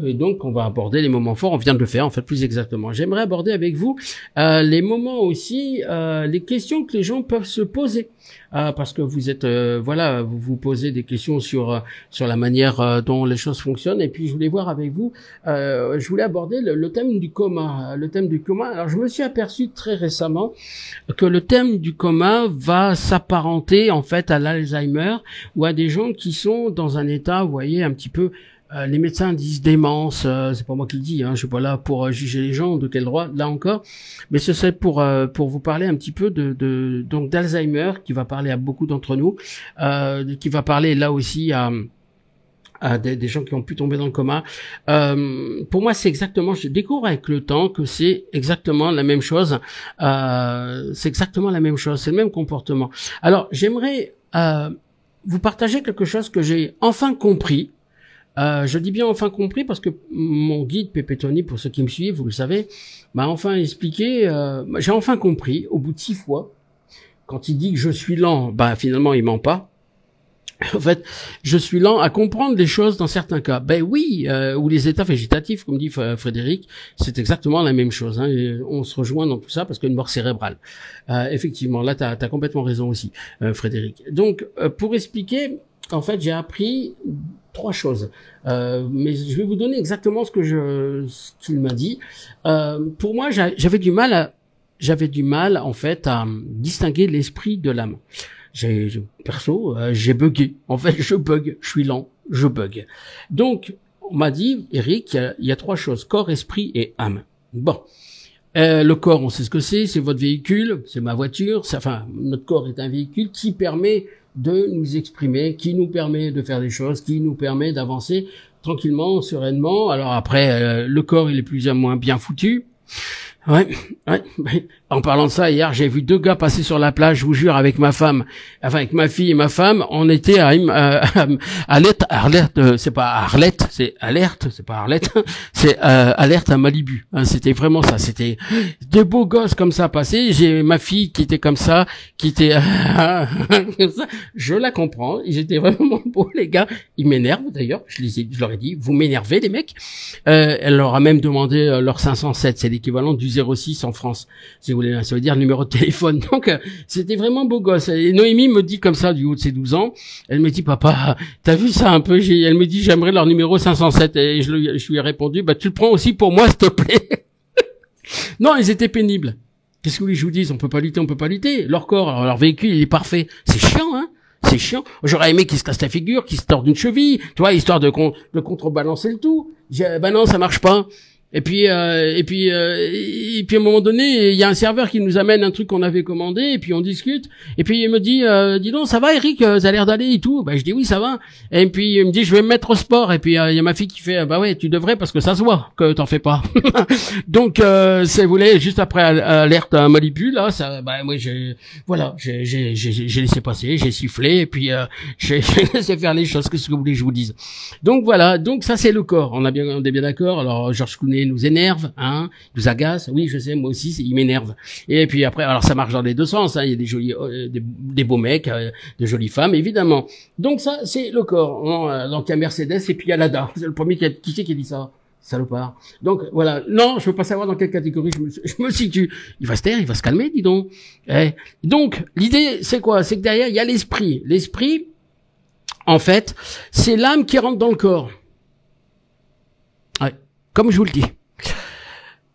Et donc on va aborder les moments forts, on vient de le faire en fait plus exactement. J'aimerais aborder avec vous les moments aussi, les questions que les gens peuvent se poser. Parce que vous êtes vous vous posez des questions sur la manière dont les choses fonctionnent, et puis je voulais voir avec vous, je voulais aborder le thème du coma. Le thème du coma. Alors je me suis aperçu très récemment que le thème du coma va s'apparenter en fait à l'Alzheimer ou à des gens qui sont dans un état, vous voyez, un petit peu. Les médecins disent démence, c'est pas moi qui le dis, hein, je suis pas là pour juger les gens, de quel droit, là encore, mais ce serait pour vous parler un petit peu donc d'Alzheimer, qui va parler à beaucoup d'entre nous, qui va parler là aussi à des gens qui ont pu tomber dans le coma. Pour moi, c'est exactement, je découvre avec le temps que c'est exactement la même chose, c'est exactement la même chose, c'est le même comportement. Alors, j'aimerais vous partager quelque chose que j'ai enfin compris. Je dis bien enfin compris parce que mon guide Pépé Tony, pour ceux qui me suivent, vous le savez, m'a enfin expliqué, j'ai enfin compris, au bout de 6 fois, quand il dit que je suis lent, finalement il ment pas. En fait, je suis lent à comprendre les choses dans certains cas. Ben oui, ou les états végétatifs, comme dit Frédéric, c'est exactement la même chose. Hein, et on se rejoint dans tout ça parce qu'il y a une mort cérébrale. Effectivement, là t'as complètement raison aussi, Frédéric. Donc, pour expliquer, en fait, j'ai appris 3 choses, mais je vais vous donner exactement ce qu'il m'a dit. Pour moi, j'avais du mal en fait à distinguer l'esprit de l'âme. Perso, j'ai bugué. En fait, je bug, je suis lent, je bug. Donc, on m'a dit, Eric, il y a 3 choses, corps, esprit et âme. Bon. Le corps, on sait ce que c'est votre véhicule, c'est ma voiture, enfin, notre corps est un véhicule qui permet de nous exprimer, qui nous permet de faire des choses, qui nous permet d'avancer tranquillement, sereinement. Alors après, le corps, il est plus ou moins bien foutu. Ouais. En parlant de ça, hier, j'ai vu 2 gars passer sur la plage, je vous jure, avec ma femme, enfin avec ma fille et ma femme, on était à Arlette, c'est pas Arlette, c'est Alerte, c'est pas Arlette, c'est Alerte à Malibu. Hein, c'était vraiment ça, c'était des beaux gosses comme ça passés. J'ai ma fille qui était comme ça, qui était comme ça. Je la comprends, ils étaient vraiment beaux les gars. Ils m'énervent d'ailleurs. Je leur ai dit, vous m'énervez les mecs. Elle leur a même demandé leur 507, c'est l'équivalent du 06 en France. Si vous voulez, ça veut dire numéro de téléphone. Donc, c'était vraiment beau gosse. Et Noémie me dit comme ça, du haut de ses 12 ans, elle me dit, papa, t'as vu ça un peu? Elle me dit, j'aimerais leur numéro 507. Et je lui ai répondu, bah, tu le prends aussi pour moi, s'il te plaît. Non, ils étaient pénibles. Qu'est-ce que vous voulez que je vous dise? On peut pas lutter. Leur corps, leur véhicule, il est parfait. C'est chiant, hein? C'est chiant. J'aurais aimé qu'ils se cassent la figure, qu'ils se tordent une cheville, tu vois, histoire de contrebalancer le tout. Ben non, ça marche pas. Et puis à un moment donné, il y a un serveur qui nous amène un truc qu'on avait commandé, et puis on discute, et puis il me dit, dis donc, ça va Eric, ça a l'air d'aller et tout. Ben je dis oui, ça va. Et puis il me dit, je vais me mettre au sport. Et puis il y a ma fille qui fait, bah ouais, tu devrais parce que ça se voit que t'en fais pas. Donc vous voulez, juste après alerte à Malibu là, ça, bah moi j'ai laissé passer, j'ai sifflé, et puis j'ai laissé faire les choses. Qu'est-ce que vous voulez que je vous dise? Donc voilà, donc ça c'est le corps. On est bien d'accord. Alors Georges Clooney nous énerve, hein, nous agace. Oui, je sais, moi aussi, il m'énerve. Et puis après, alors ça marche dans les deux sens. Hein, il y a des jolis, des beaux mecs, de jolies femmes, évidemment. Donc ça, c'est le corps. Donc il y a Mercedes et puis il y a Lada. C'est le premier qui c'est qui a dit ça? Salopard. Donc voilà. Non, je veux pas savoir dans quelle catégorie je me situe. Il va se taire, il va se calmer, dis donc. Donc l'idée, c'est quoi? C'est que derrière, il y a l'esprit. L'esprit, en fait, c'est l'âme qui rentre dans le corps. Ouais. Comme je vous le dis.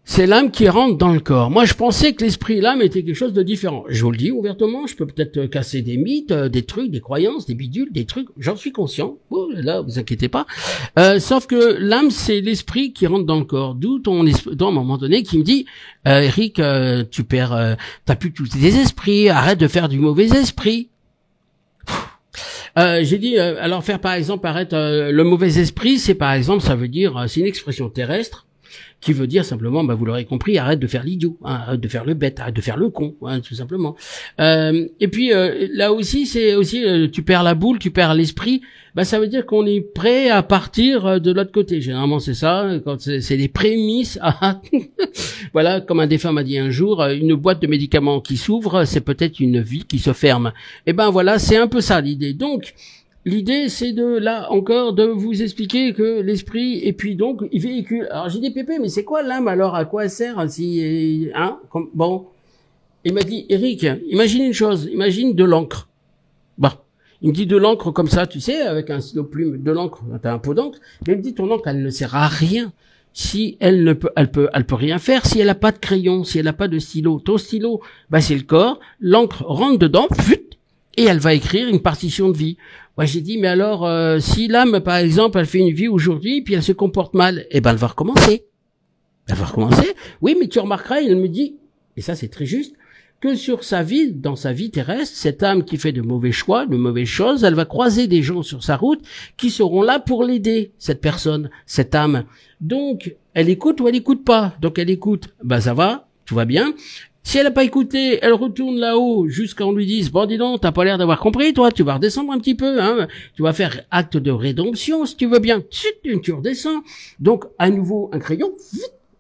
C'est l'âme qui rentre dans le corps. Moi, je pensais que l'esprit et l'âme étaient quelque chose de différent. Je vous le dis ouvertement, je peux peut-être casser des mythes, des trucs, des croyances, des bidules, des trucs. J'en suis conscient. Oh, là, vous inquiétez pas. Sauf que l'âme, c'est l'esprit qui rentre dans le corps. D'où ton esprit, à un moment donné, qui me dit, Eric, tu perds, t'as plus tous tes esprits, arrête de faire du mauvais esprit. J'ai dit, alors faire par exemple arrête le mauvais esprit, c'est par exemple, ça veut dire, c'est une expression terrestre qui veut dire simplement, bah vous l'aurez compris, arrête de faire l'idiot, hein, arrête de faire le bête, arrête de faire le con, hein, tout simplement. Et puis là aussi, c'est aussi tu perds la boule, tu perds l'esprit. Bah ça veut dire qu'on est prêt à partir de l'autre côté. Généralement c'est ça, quand c'est les prémices. Voilà, comme un défunt m'a dit un jour, une boîte de médicaments qui s'ouvre, c'est peut-être une vie qui se ferme. Et ben voilà, c'est un peu ça l'idée. Donc l'idée, c'est là encore, de vous expliquer que l'esprit, et puis donc, il véhicule. Alors, j'ai dit, Pépé, mais c'est quoi l'âme, alors? À quoi elle sert, si, hein? Bon. Il m'a dit, Eric, imagine une chose, imagine de l'encre. Bah. Il me dit de l'encre comme ça, tu sais, avec un stylo plume, de l'encre, t'as un pot d'encre. Mais il me dit, ton encre, elle ne sert à rien. Si elle peut rien faire, si elle a pas de crayon, si elle a pas de stylo. Ton stylo, bah, c'est le corps, l'encre rentre dedans, et elle va écrire une partition de vie. Moi, j'ai dit, mais alors, si l'âme, par exemple, elle fait une vie aujourd'hui, puis elle se comporte mal, eh ben, elle va recommencer. Elle va recommencer. Oui, mais tu remarqueras, il me dit, et ça, c'est très juste, que sur sa vie, dans sa vie terrestre, cette âme qui fait de mauvais choix, de mauvaises choses, elle va croiser des gens sur sa route qui seront là pour l'aider, cette personne, cette âme. Donc, elle écoute ou elle écoute pas. Donc, elle écoute, ben, ça va, tout va bien. Si elle n'a pas écouté, elle retourne là-haut jusqu'à on lui dise, bon dis donc, t'as pas l'air d'avoir compris, toi, tu vas redescendre un petit peu, hein, tu vas faire acte de rédemption, si tu veux bien, tu redescends. Donc, à nouveau, un crayon,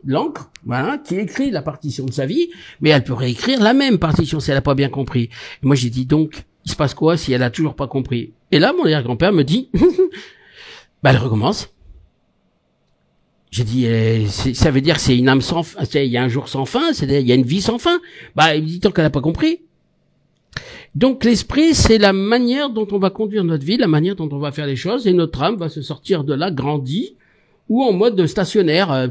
l'encre, voilà, qui écrit la partition de sa vie, mais elle peut réécrire la même partition si elle n'a pas bien compris. Et moi, j'ai dit donc, il se passe quoi si elle a toujours pas compris? Et là, mon arrière-grand-père me dit, bah, elle recommence. J'ai dit, ça veut dire que c'est une âme sans fin, il y a un jour sans fin, il y a une vie sans fin. Bah, il me dit tant qu'elle n'a pas compris. Donc l'esprit, c'est la manière dont on va conduire notre vie, la manière dont on va faire les choses, et notre âme va se sortir de là grandie, ou en mode stationnaire,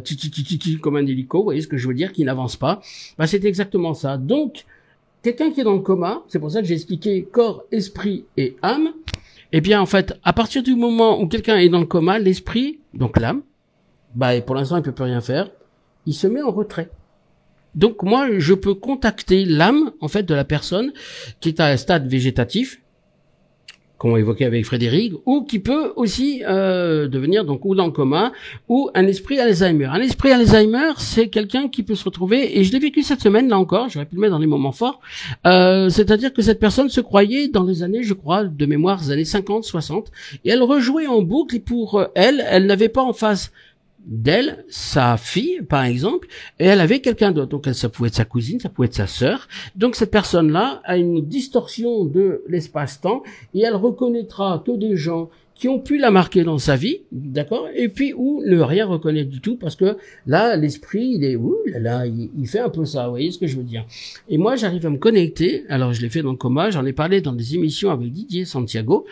comme un hélico, vous voyez ce que je veux dire, qui n'avance pas. Bah, c'est exactement ça. Donc, quelqu'un qui est dans le coma, c'est pour ça que j'ai expliqué corps, esprit et âme. Eh bien, en fait, à partir du moment où quelqu'un est dans le coma, l'esprit, donc l'âme, bah, et pour l'instant, il peut plus rien faire. Il se met en retrait. Donc moi, je peux contacter l'âme, en fait, de la personne qui est à un stade végétatif, qu'on évoquait avec Frédéric, ou qui peut aussi devenir donc ou dans le coma, ou un esprit Alzheimer. Un esprit Alzheimer, c'est quelqu'un qui peut se retrouver, et je l'ai vécu cette semaine, là encore, j'aurais pu le mettre dans les moments forts, c'est-à-dire que cette personne se croyait dans les années, je crois, de mémoire, les années 50, 60, et elle rejouait en boucle, et pour elle n'avait pas en face d'elle, sa fille, par exemple, et elle avait quelqu'un d'autre. Donc, ça pouvait être sa cousine, ça pouvait être sa sœur. Donc, cette personne-là a une distorsion de l'espace-temps et elle reconnaîtra que des gens qui ont pu la marquer dans sa vie, d'accord, et puis ou ne rien reconnaître du tout parce que là, l'esprit, il est, il fait un peu ça, vous voyez ce que je veux dire. Et moi, j'arrive à me connecter. Alors, je l'ai fait dans le coma, j'en ai parlé dans des émissions avec Didier Santiago.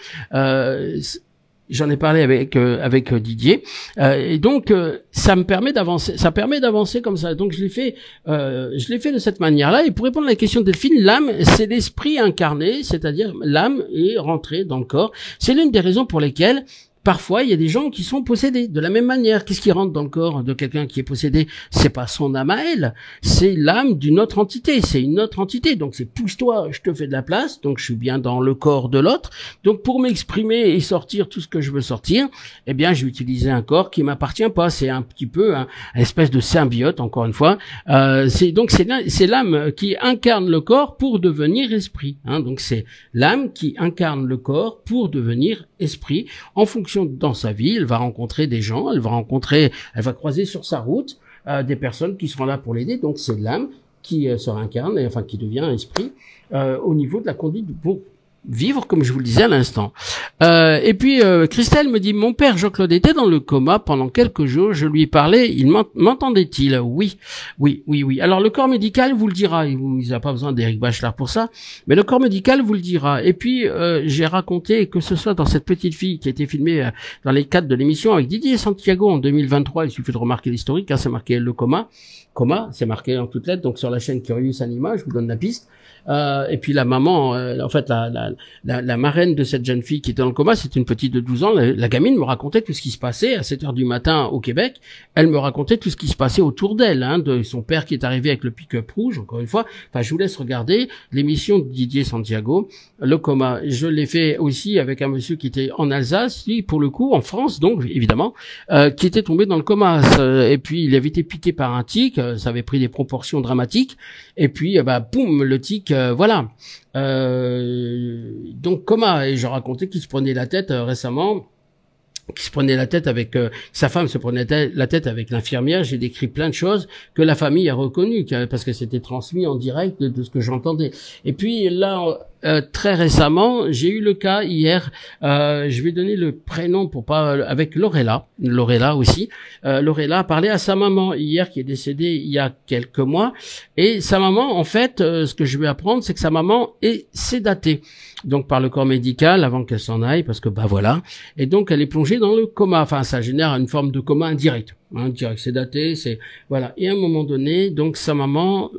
J'en ai parlé avec Didier et donc ça me permet d'avancer comme ça. Donc je l'ai fait de cette manière-là. Et pour répondre à la question de Delphine, l'âme, c'est l'esprit incarné, c'est-à-dire l'âme est rentrée dans le corps. C'est l'une des raisons pour lesquelles parfois, il y a des gens qui sont possédés de la même manière. Qu'est-ce qui rentre dans le corps de quelqu'un qui est possédé? C'est pas son âme à elle, c'est l'âme d'une autre entité. C'est une autre entité. Donc c'est pousse-toi, je te fais de la place. Donc je suis bien dans le corps de l'autre. Donc pour m'exprimer et sortir tout ce que je veux sortir, eh bien je vais utiliser un corps qui m'appartient pas. C'est un petit peu un espèce de symbiote, encore une fois. C'est l'âme qui incarne le corps pour devenir esprit. Donc c'est l'âme qui incarne le corps pour devenir esprit en fonction dans sa vie, elle va rencontrer des gens, elle va croiser sur sa route des personnes qui seront là pour l'aider. Donc c'est l'âme qui se réincarne, enfin qui devient esprit au niveau de la conduite pour vivre, comme je vous le disais à l'instant. Et puis Christelle me dit, mon père Jean-Claude était dans le coma pendant quelques jours, je lui parlais, il m'entendait-il? Oui. Alors le corps médical vous le dira, il n'a pas besoin d'Éric Bachelard pour ça, mais le corps médical vous le dira. Et puis j'ai raconté, que ce soit dans cette petite fille qui a été filmée dans les cadres de l'émission avec Didier Santiago en 2023, il suffit de remarquer l'historique, c'est marqué le coma, c'est marqué en toutes lettres, donc sur la chaîne Curious Anima, je vous donne la piste. Et puis la maman, en fait la marraine de cette jeune fille qui était dans le coma, c'était une petite de 12 ans, la gamine me racontait tout ce qui se passait à 7 heures du matin au Québec. Elle me racontait tout ce qui se passait autour d'elle, de son père qui est arrivé avec le pick-up rouge, encore une fois. Enfin, je vous laisse regarder l'émission de Didier Santiago, le coma. Je l'ai fait aussi avec un monsieur qui était en Alsace, lui, pour le coup, en France, donc, évidemment, qui était tombé dans le coma. Et puis, il avait été piqué par un tic, ça avait pris des proportions dramatiques. Et puis, boum, le tic, voilà. Donc coma, et je racontais qu'il se prenait la tête récemment, qui se prenait la tête avec sa femme se prenait la tête avec l'infirmière. J'ai décrit plein de choses que la famille a reconnues parce que c'était transmis en direct de ce que j'entendais. Et puis là très récemment, j'ai eu le cas hier, je vais donner le prénom pour pas, avec Lorella aussi. Lorella a parlé à sa maman hier qui est décédée il y a quelques mois, et sa maman, en fait, ce que je vais apprendre, c'est que sa maman est sédatée, donc par le corps médical avant qu'elle s'en aille, parce que voilà, et donc elle est plongée dans le coma. Enfin, ça génère une forme de coma indirect, direct sédaté, c'est voilà. Et à un moment donné, donc sa maman,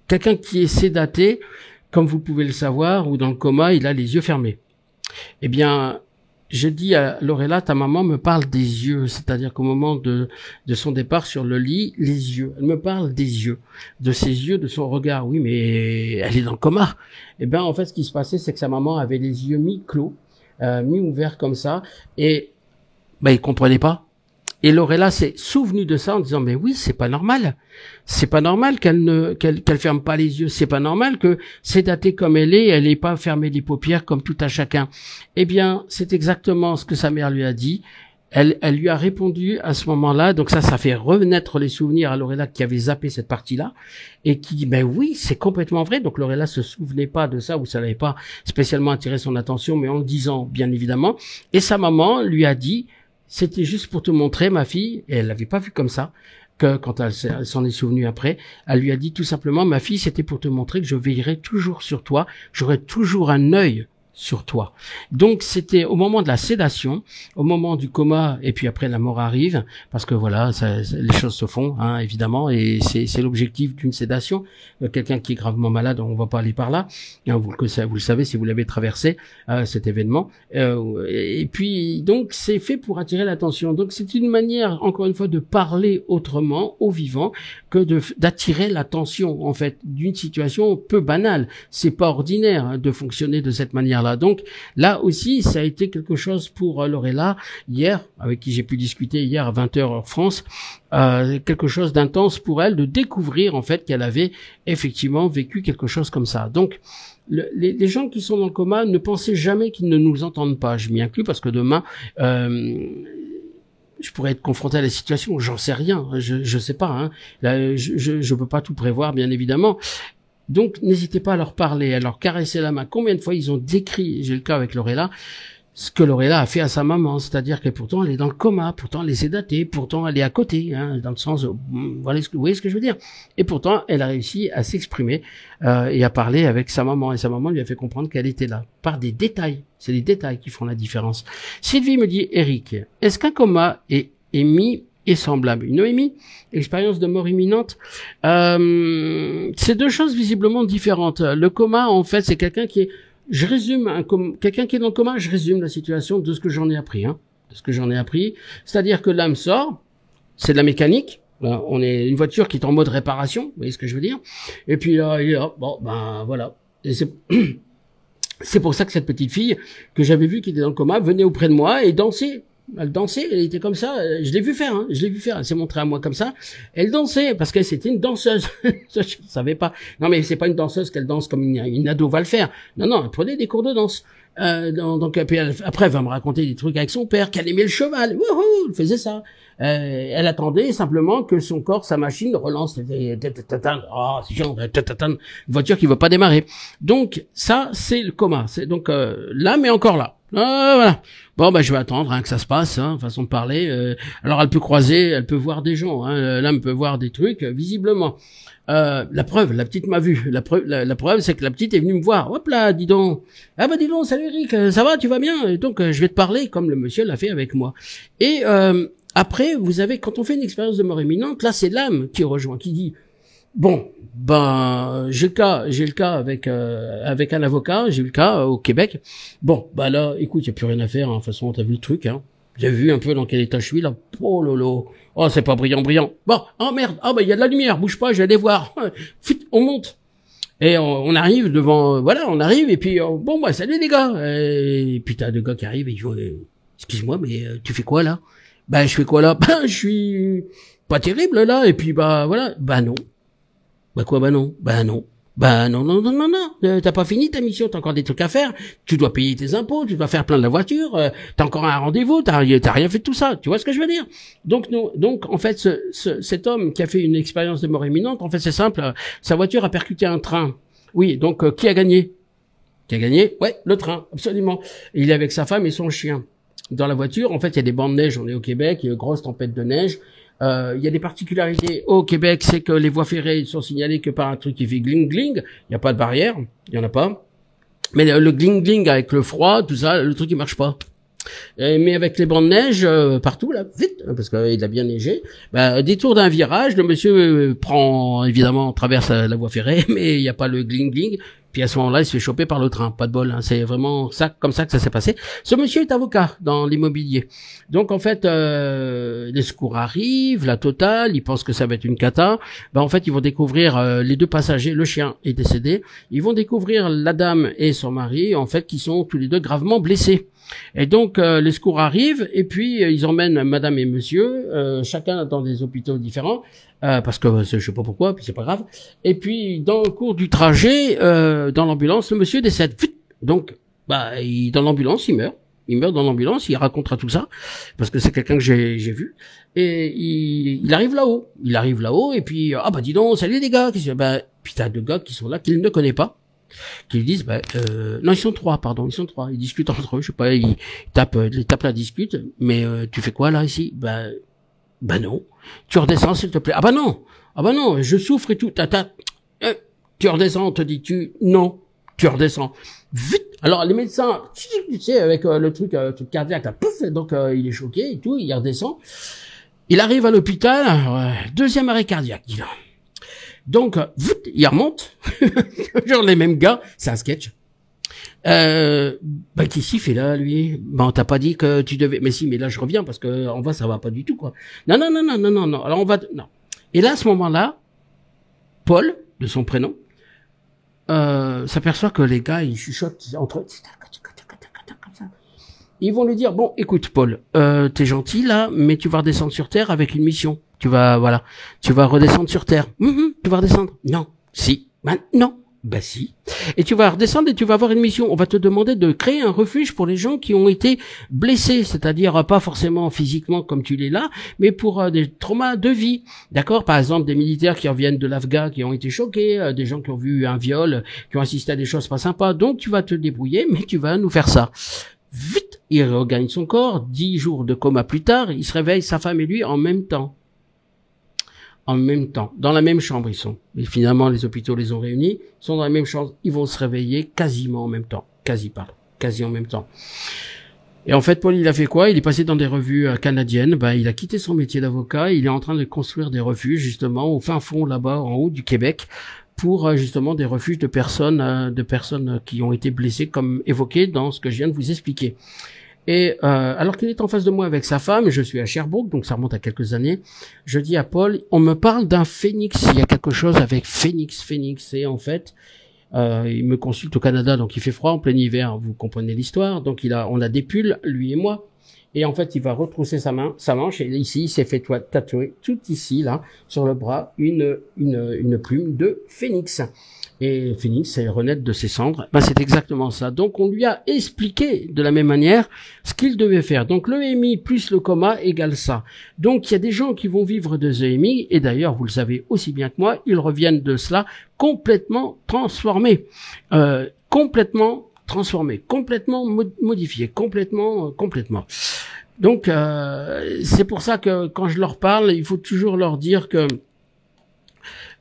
quelqu'un qui est sédaté, comme vous pouvez le savoir, ou dans le coma, il a les yeux fermés. Eh bien, je dis à Lorella, ta maman me parle des yeux, c'est-à-dire qu'au moment de son départ sur le lit, les yeux. Elle me parle des yeux, de ses yeux, de son regard. Oui, mais elle est dans le coma. Eh bien, en fait, ce qui se passait, c'est que sa maman avait les yeux mi-clos, mi-ouverts comme ça, et il comprenait pas. Et Lorella s'est souvenue de ça en disant, mais oui, c'est pas normal. C'est pas normal qu'elle ferme pas les yeux. C'est pas normal que sédatée comme elle ait pas fermé les paupières comme tout à chacun. Eh bien, c'est exactement ce que sa mère lui a dit. Elle lui a répondu à ce moment-là. Donc ça fait renaître les souvenirs à Lorella qui avait zappé cette partie-là et qui dit, oui, c'est complètement vrai. Donc Lorella se souvenait pas de ça, ou ça n'avait pas spécialement attiré son attention, mais en le disant, bien évidemment. Et sa maman lui a dit, c'était juste pour te montrer, ma fille, et elle l'avait pas vu comme ça, que quand elle s'en est souvenue après, elle lui a dit tout simplement, ma fille, c'était pour te montrer que je veillerai toujours sur toi, j'aurai toujours un œil sur toi. Donc c'était au moment de la sédation, au moment du coma, et puis après la mort arrive, parce que voilà, les choses se font, hein, évidemment, et c'est l'objectif d'une sédation. Quelqu'un qui est gravement malade, on va pas aller par là, hein, vous le savez si vous l'avez traversé, cet événement. Et puis donc c'est fait pour attirer l'attention. Donc c'est une manière, encore une fois, de parler autrement aux vivants que d'attirer l'attention en fait d'une situation peu banale. C'est pas ordinaire, hein, de fonctionner de cette manière-là. Donc là aussi, ça a été quelque chose pour Lorella hier, avec qui j'ai pu discuter hier à 20h heure France, quelque chose d'intense pour elle de découvrir en fait qu'elle avait effectivement vécu quelque chose comme ça. Donc les gens qui sont dans le coma, ne pensez jamais qu'ils ne nous entendent pas. Je m'y inclus parce que demain je pourrais être confronté à la situation, j'en sais rien, je sais pas, hein. Là, je peux pas tout prévoir, bien évidemment. Donc, n'hésitez pas à leur parler, à leur caresser la main. Combien de fois ils ont décrit, j'ai le cas avec Lorella, ce que Lorella a fait à sa maman, c'est-à-dire que pourtant elle est dans le coma, pourtant elle est sédatée, pourtant elle est à côté, hein, dans le sens, voilà, vous voyez ce que je veux dire. Et pourtant, elle a réussi à s'exprimer et à parler avec sa maman, et sa maman lui a fait comprendre qu'elle était là, par des détails. C'est les détails qui font la différence. Sylvie me dit, Eric, est-ce qu'un coma est émis et semblable? Noémie, expérience de mort imminente, c'est deux choses visiblement différentes. Le coma, en fait, c'est quelqu'un qui est, je résume, quelqu'un qui est dans le coma, je résume la situation de ce que j'en ai appris, hein, de ce que j'en ai appris. C'est-à-dire que l'âme sort, c'est de la mécanique. On est une voiture qui est en mode réparation, vous voyez ce que je veux dire. Et puis là, il est là, bon, ben voilà. Et c'est pour ça que cette petite fille que j'avais vue qui était dans le coma venait auprès de moi et dansait. Elle dansait, elle était comme ça, je l'ai vu faire, hein, je l'ai vu faire, elle s'est montrée à moi comme ça, elle dansait, parce qu'elle c'était une danseuse, je ne savais pas, non mais c'est pas une danseuse qu'elle danse comme une ado va le faire, non, elle prenait des cours de danse, donc après elle va me raconter des trucs avec son père, qu'elle aimait le cheval, wouhou, elle faisait ça, elle attendait simplement que son corps, sa machine relance, oh c'est chiant, une voiture qui veut pas démarrer, donc ça c'est le coma, c'est donc là mais encore là. Voilà. Bon, je vais attendre hein, que ça se passe, hein, façon de parler. Alors, elle peut croiser, elle peut voir des gens. Hein, l'âme peut voir des trucs, visiblement. La preuve, la petite m'a vu. La preuve, c'est que la petite est venue me voir. Hop là, dis donc. Ah dis donc, salut Eric, ça va, tu vas bien? Et donc, je vais te parler comme le monsieur l'a fait avec moi. Et après, vous avez, quand on fait une expérience de mort imminente, là, c'est l'âme qui rejoint, qui dit... Bon, j'ai le cas avec un avocat, j'ai eu le cas au Québec. Bon, là, écoute, y a plus rien à faire, hein. De toute façon, t'as vu le truc, hein. J'ai vu un peu dans quel état je suis là. Oh lolo. Oh, c'est pas brillant. Bon, oh merde. Il y a de la lumière, bouge pas, je vais aller voir. Fuit, on monte. Et on arrive devant, on arrive et puis salut les gars. Et puis t'as deux gars qui arrivent et ils vont excuse-moi, mais tu fais quoi là? Je fais quoi là? Je suis pas terrible là et puis voilà. Non. Non. Non. T'as pas fini ta mission, t'as encore des trucs à faire. Tu dois payer tes impôts, tu dois faire plein de la voiture, t'as encore un rendez-vous, t'as rien fait de tout ça. Tu vois ce que je veux dire? Donc en fait, cet homme qui a fait une expérience de mort imminente, en fait, c'est simple. Sa voiture a percuté un train. Oui, donc qui a gagné? Qui a gagné? Ouais, le train, absolument. Et il est avec sa femme et son chien. Dans la voiture, en fait, il y a des bancs de neige. On est au Québec, il y a une grosse tempête de neige. Il y a des particularités au Québec, c'est que les voies ferrées sont signalées que par un truc qui fait gling-gling. Il n'y a pas de barrière, il y en a pas. Mais le gling-gling avec le froid, tout ça, le truc il marche pas. Mais avec les bancs de neige partout là, vite, parce qu'il a bien neigé, détour d'un virage, le monsieur prend évidemment traverse la voie ferrée, mais il n'y a pas le gling-gling. Puis à ce moment-là, il se fait choper par le train. Pas de bol, hein. C'est vraiment ça, comme ça que ça s'est passé. Ce monsieur est avocat dans l'immobilier. Donc en fait, les secours arrivent, la totale, ils pensent que ça va être une cata. En fait, ils vont découvrir les deux passagers, le chien est décédé. Ils vont découvrir la dame et son mari, en fait, qui sont tous les deux gravement blessés. Et donc les secours arrivent et puis ils emmènent madame et monsieur, chacun dans des hôpitaux différents. Parce que je sais pas pourquoi, puis c'est pas grave. Et puis dans le cours du trajet, dans l'ambulance, le monsieur décède. Donc, dans l'ambulance, il meurt. Il meurt dans l'ambulance, il racontera tout ça, parce que c'est quelqu'un que j'ai vu. Et il arrive là-haut. Il arrive là-haut, et puis, dis donc, salut les gars. Puis t'as deux gars qui sont là, qu'il ne connaît pas, qui lui disent, non, ils sont trois. Ils discutent entre eux, je sais pas, ils tapent la discute, mais tu fais quoi là, ici? Non. Tu redescends, s'il te plaît. Non, je souffre et tout. Tu redescends, te dis-tu. Non, tu redescends. Vite. Alors les médecins, tu sais, avec le truc cardiaque, là, pouf, donc il est choqué et tout, il redescend. Il arrive à l'hôpital, deuxième arrêt cardiaque, il a. Donc, il remonte, genre les mêmes gars, c'est un sketch. Qu'est-ce qu'il fait là, lui? Bon, t'as pas dit que tu devais, mais si, mais là je reviens parce que en bas ça va pas du tout, quoi. Non. Alors on va, non. Et là, à ce moment-là, Paul, de son prénom, s'aperçoit que les gars, ils chuchotent entre eux, comme ça. Ils vont lui dire, bon, écoute, Paul, t'es gentil là, mais tu vas redescendre sur Terre avec une mission. Tu vas redescendre sur Terre. Tu vas redescendre. Non. Si. Non. Bah si. Et tu vas redescendre et tu vas avoir une mission. On va te demander de créer un refuge pour les gens qui ont été blessés, c'est-à-dire pas forcément physiquement comme tu l'es là, mais pour des traumas de vie. D'accord? Par exemple, des militaires qui reviennent de l'Afghan, qui ont été choqués, des gens qui ont vu un viol, qui ont assisté à des choses pas sympas. Donc tu vas te débrouiller, mais tu vas nous faire ça. Vite, il regagne son corps. 10 jours de coma plus tard, il se réveille, sa femme et lui en même temps. En même temps, dans la même chambre ils sont. Et finalement, les hôpitaux les ont réunis, ils sont dans la même chambre, ils vont se réveiller quasiment en même temps. Quasi en même temps. Et en fait, Paul, il a fait quoi? Il est passé dans des revues canadiennes, il a quitté son métier d'avocat, il est en train de construire des refuges, justement, au fin fond, là-bas, en haut du Québec, pour justement des refuges de personnes qui ont été blessées, comme évoqué dans ce que je viens de vous expliquer. Et alors qu'il est en face de moi avec sa femme, je suis à Sherbrooke, donc ça remonte à quelques années, je dis à Paul, on me parle d'un phénix, il y a quelque chose avec phénix, et en fait, il me consulte au Canada, donc il fait froid en plein hiver, vous comprenez l'histoire, donc on a des pulls, lui et moi, et en fait il va retrousser sa manche, et ici il s'est fait tatouer, tout ici, là, sur le bras, une plume de phénix. Et Phoenix, c'est renaître de ses cendres. C'est exactement ça. Donc, on lui a expliqué de la même manière ce qu'il devait faire. Donc, l'EMI plus le coma égale ça. Donc, il y a des gens qui vont vivre de EMI, et d'ailleurs, vous le savez aussi bien que moi, ils reviennent de cela complètement transformés. Complètement modifiés. Complètement. Donc, c'est pour ça que quand je leur parle, il faut toujours leur dire que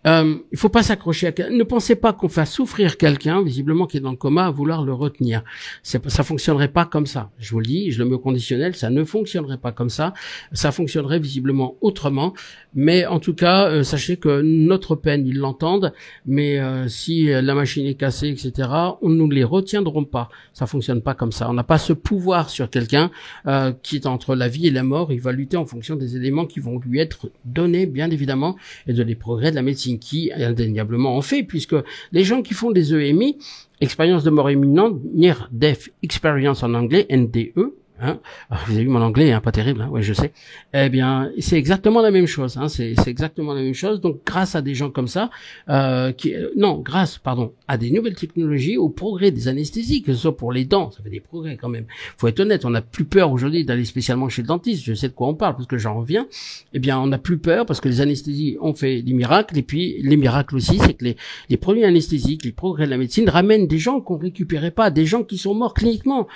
il faut pas s'accrocher à quelqu'un. Ne pensez pas qu'on fasse souffrir quelqu'un, visiblement qui est dans le coma, à vouloir le retenir. Ça fonctionnerait pas comme ça. Je vous le dis, je le mets au conditionnel, ça ne fonctionnerait pas comme ça. Ça fonctionnerait visiblement autrement. Mais en tout cas, sachez que notre peine, ils l'entendent. Mais si la machine est cassée, etc., on nous les retiendront pas. Ça fonctionne pas comme ça. On n'a pas ce pouvoir sur quelqu'un qui est entre la vie et la mort. Il va lutter en fonction des éléments qui vont lui être donnés, bien évidemment, et de les progrès de la médecine qui indéniablement en fait, puisque les gens qui font des EMI, expérience de mort imminente, Near Death Experience en anglais, NDE, hein, vous avez vu mon anglais, hein, pas terrible, hein, ouais, je sais. Eh bien, c'est exactement la même chose, hein, c'est exactement la même chose. Donc, grâce à des gens comme ça, grâce à des nouvelles technologies, au progrès des anesthésies, que ce soit pour les dents, ça fait des progrès quand même. Faut être honnête, on n'a plus peur aujourd'hui d'aller spécialement chez le dentiste. Je sais de quoi on parle parce que j'en reviens. Eh bien, on n'a plus peur parce que les anesthésies ont fait des miracles, et puis les miracles aussi, c'est que les produits anesthésiques, les progrès de la médecine ramènent des gens qu'on récupérait pas, des gens qui sont morts cliniquement,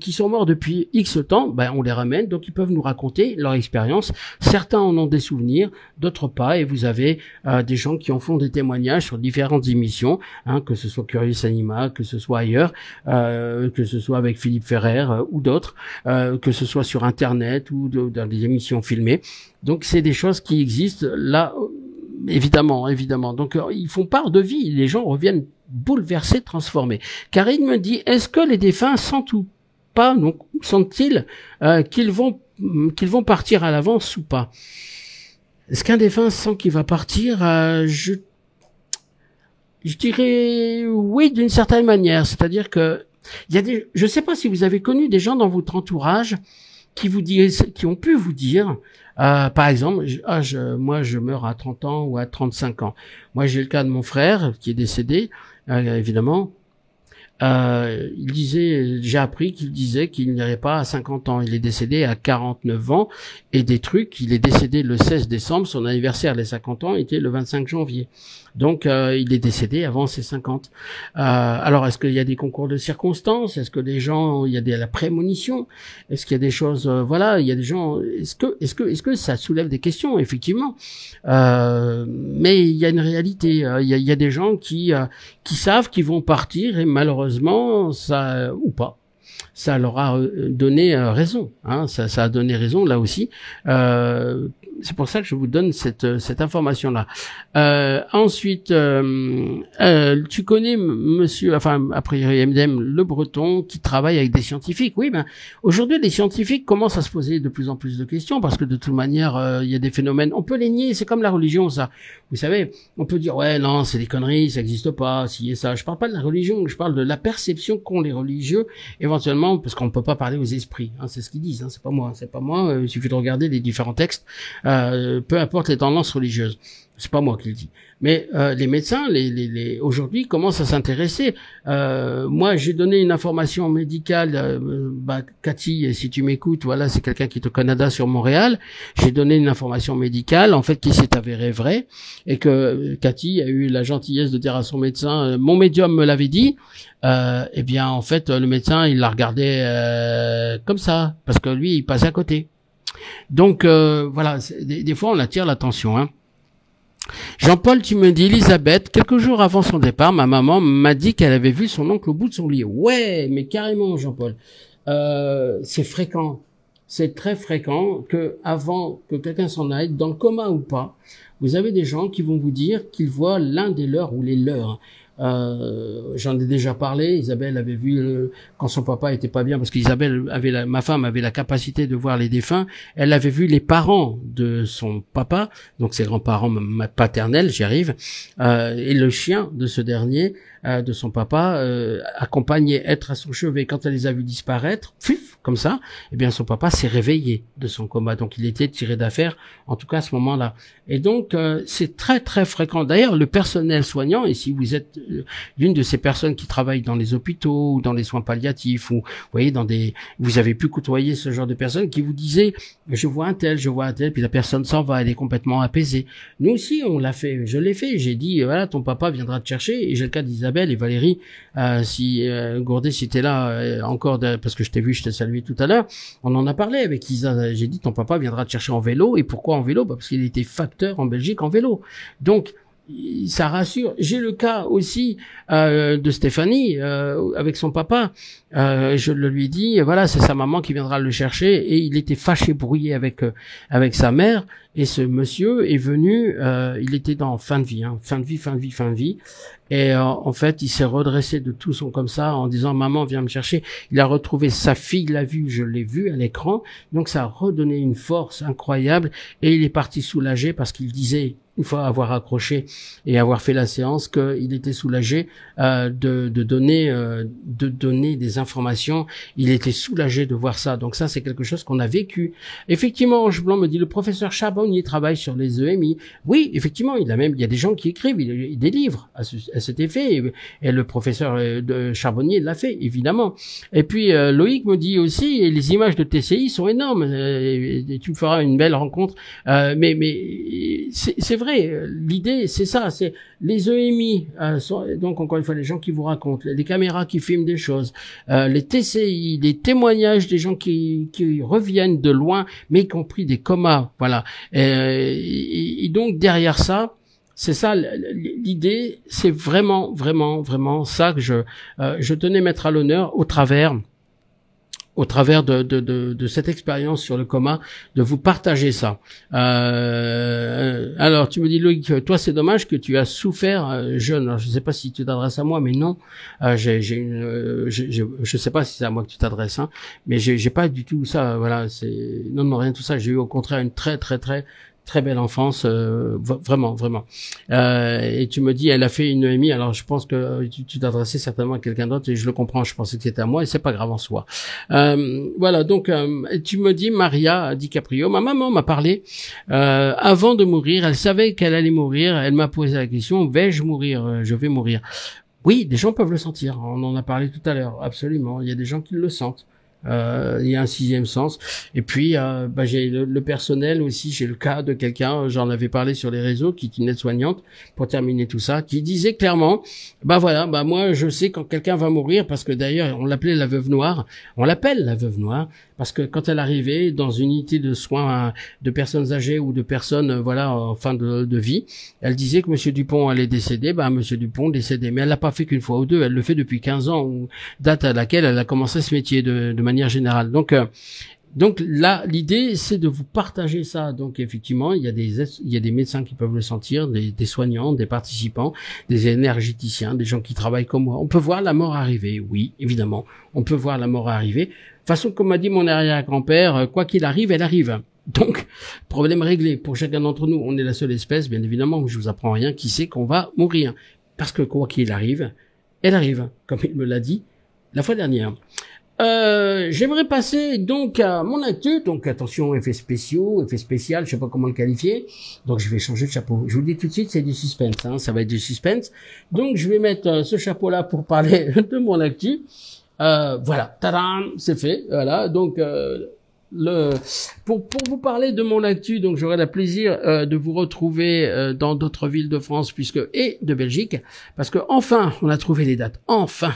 qui sont morts depuis X temps, on les ramène, donc ils peuvent nous raconter leur expérience. Certains en ont des souvenirs, d'autres pas, et vous avez des gens qui en font des témoignages sur différentes émissions, hein, que ce soit Curious Anima, que ce soit ailleurs, que ce soit avec Philippe Ferrer ou d'autres, que ce soit sur Internet ou dans des émissions filmées. Donc c'est des choses qui existent là, évidemment. Donc ils font part de vie, les gens reviennent bouleversés, transformés. Karine me dit, est-ce que les défunts sentent ou pas, donc sentent-ils qu'ils vont partir à l'avance ou pas? Est-ce qu'un défunt sent qu'il va partir? Je dirais oui, d'une certaine manière. C'est-à-dire que je sais pas si vous avez connu des gens dans votre entourage qui ont pu vous dire, par exemple, moi je meurs à 30 ans ou à 35 ans. Moi j'ai le cas de mon frère qui est décédé, évidemment. J'ai appris qu'il disait qu'il n'irait pas à 50 ans. Il est décédé à 49 ans et il est décédé le 16 décembre. Son anniversaire, les 50 ans, était le 25 janvier. Donc, il est décédé avant ses 50. Alors, est-ce qu'il y a des concours de circonstances? Est-ce que il y a la prémonition? Est-ce qu'il y a des choses, il y a des gens, est-ce que ça soulève des questions, effectivement? Mais il y a une réalité. Il y a des gens qui savent qu'ils vont partir et malheureusement, malheureusement, ça ou pas, ça leur a donné raison. Hein, ça a donné raison là aussi. C'est pour ça que je vous donne cette information-là. Ensuite, tu connais monsieur, enfin, a priori MDM, le Breton, qui travaille avec des scientifiques. Oui, ben, aujourd'hui, les scientifiques commencent à se poser de plus en plus de questions parce que de toute manière, il y a des phénomènes. On peut les nier, c'est comme la religion, ça. Vous savez, on peut dire, ouais, non, c'est des conneries, ça n'existe pas, si et ça. Je parle pas de la religion, je parle de la perception qu'ont les religieux, éventuellement, parce qu'on ne peut pas parler aux esprits. Hein, c'est ce qu'ils disent, hein, c'est pas moi. Il suffit de regarder les différents textes. Peu importe les tendances religieuses, c'est pas moi qui le dis. Mais les médecins, aujourd'hui commencent à s'intéresser. Moi, j'ai donné une information médicale. Cathy, si tu m'écoutes, voilà, c'est quelqu'un qui est au Canada sur Montréal. J'ai donné une information médicale, en fait, qui s'est avérée vraie, et que Cathy a eu la gentillesse de dire à son médecin, mon médium me l'avait dit. Eh bien, en fait, le médecin, il la regardait comme ça, parce que lui, il passait à côté. Donc voilà, des fois on attire l'attention. Hein. Jean-Paul, tu me dis, Elisabeth, quelques jours avant son départ, ma maman m'a dit qu'elle avait vu son oncle au bout de son lit. Ouais, mais carrément, Jean-Paul. C'est fréquent. C'est très fréquent que avant que quelqu'un s'en aille, dans le coma ou pas, vous avez des gens qui vont vous dire qu'ils voient l'un des leurs ou les leurs. J'en ai déjà parlé. Isabelle avait vu quand son papa était pas bien, parce qu'Isabelle avait ma femme avait la capacité de voir les défunts. Elle avait vu les parents de son papa, donc ses grands-parents paternels, j'y arrive, et le chien de ce dernier, de son papa, accompagné, être à son chevet. Quand elle les a vus disparaître, comme ça, eh bien son papa s'est réveillé de son coma, donc il était tiré d'affaire, en tout cas à ce moment-là. Et donc c'est très très fréquent. D'ailleurs, le personnel soignant, et si vous êtes l'une de ces personnes qui travaillent dans les hôpitaux ou dans les soins palliatifs, ou vous voyez vous avez pu côtoyer ce genre de personnes qui vous disaient je vois un tel, puis la personne s'en va, elle est complètement apaisée. Nous aussi on l'a fait, je l'ai fait, j'ai dit voilà, ton papa viendra te chercher, et j'ai le cas d'Isabelle et Valérie, si Gourdet, si t'es là encore, parce que je t'ai vu, je t'ai salué tout à l'heure, on en a parlé avec Isa, j'ai dit ton papa viendra te chercher en vélo. Et pourquoi en vélo? Parce qu'il était facteur en Belgique en vélo. Donc ça rassure. J'ai le cas aussi de Stéphanie avec son papa. Je le lui dis, voilà, c'est sa maman qui viendra le chercher, et il était fâché, brouillé avec sa mère. Et ce monsieur est venu, il était dans fin de vie, fin de vie. Et en fait, il s'est redressé de tout son comme ça en disant maman viens me chercher. Il a retrouvé sa fille, l'a vue, je l'ai vue à l'écran. Donc ça a redonné une force incroyable, et il est parti soulagé parce qu'il disait, une fois avoir accroché et avoir fait la séance, qu'il était soulagé de donner des informations. Il était soulagé de voir ça. Donc ça, c'est quelque chose qu'on a vécu. Effectivement, Ange Blanc me dit, le professeur Charbonnier travaille sur les EMI. Oui, effectivement, il y a des gens qui écrivent des livres à cet effet, et le professeur de Charbonnier l'a fait, évidemment. Et puis Loïc me dit aussi, et les images de TCI sont énormes, et tu me feras une belle rencontre. Mais c'est vrai, l'idée c'est ça, c'est les EMI, donc encore une fois les gens qui vous racontent, les caméras qui filment des choses, les TCI, les témoignages des gens qui reviennent de loin, mais y compris des comas, voilà. Et donc derrière ça, c'est ça l'idée, c'est vraiment ça que je tenais à mettre à l'honneur au travers de cette expérience sur le coma, de vous partager ça. Alors, tu me dis, Loïc, toi, c'est dommage que tu as souffert jeune. Alors, je sais pas si tu t'adresses à moi, mais non. Je sais pas si c'est à moi que tu t'adresses, hein, mais j'ai pas du tout ça. Voilà, non, rien de tout ça. J'ai eu au contraire une très belle enfance, vraiment. Et tu me dis, elle a fait une EMI. Alors, je pense que tu t'adressais certainement à quelqu'un d'autre, et je le comprends. Je pensais que c'était à moi, et c'est pas grave en soi. Voilà. Donc, tu me dis, Maria DiCaprio, ma maman m'a parlé avant de mourir. Elle savait qu'elle allait mourir. Elle m'a posé la question, vais-je mourir? Je vais mourir. Oui, des gens peuvent le sentir. On en a parlé tout à l'heure. Absolument. Il y a des gens qui le sentent. Il y a un sixième sens. Et puis, j'ai le personnel aussi. J'ai le cas de quelqu'un, j'en avais parlé sur les réseaux, qui est une aide-soignante, pour terminer tout ça, qui disait clairement, moi, je sais quand quelqu'un va mourir, parce que d'ailleurs, on l'appelait la veuve noire. On l'appelle la veuve noire, parce que quand elle arrivait dans une unité de soins de personnes âgées ou de personnes, en fin de vie, elle disait que Monsieur Dupont allait décéder. Monsieur Dupont décédait. Mais elle l'a pas fait qu'une fois ou deux. Elle le fait depuis 15 ans, date à laquelle elle a commencé ce métier de manière générale. Donc là, l'idée, c'est de vous partager ça. Donc effectivement, il y a des médecins qui peuvent le sentir, des soignants, des participants, des énergéticiens, des gens qui travaillent comme moi. On peut voir la mort arriver. Oui, évidemment, on peut voir la mort arriver. De toute façon, comme m'a dit mon arrière-grand-père, quoi qu'il arrive, elle arrive. Donc, problème réglé. Pour chacun d'entre nous, on est la seule espèce, bien évidemment, je vous apprends rien, qui sait qu'on va mourir. Parce que quoi qu'il arrive, elle arrive, comme il me l'a dit la fois dernière. J'aimerais passer donc à mon actu. Donc attention, effets spéciaux, effets spécial, je sais pas comment le qualifier. Donc je vais changer de chapeau. Je vous le dis tout de suite, c'est du suspense, ça va être du suspense. Donc je vais mettre ce chapeau-là pour parler de mon actu. Voilà, tadam, c'est fait. Voilà, donc pour vous parler de mon actu, donc j'aurai le plaisir de vous retrouver dans d'autres villes de France et de Belgique, parce que enfin on a trouvé les dates. Enfin.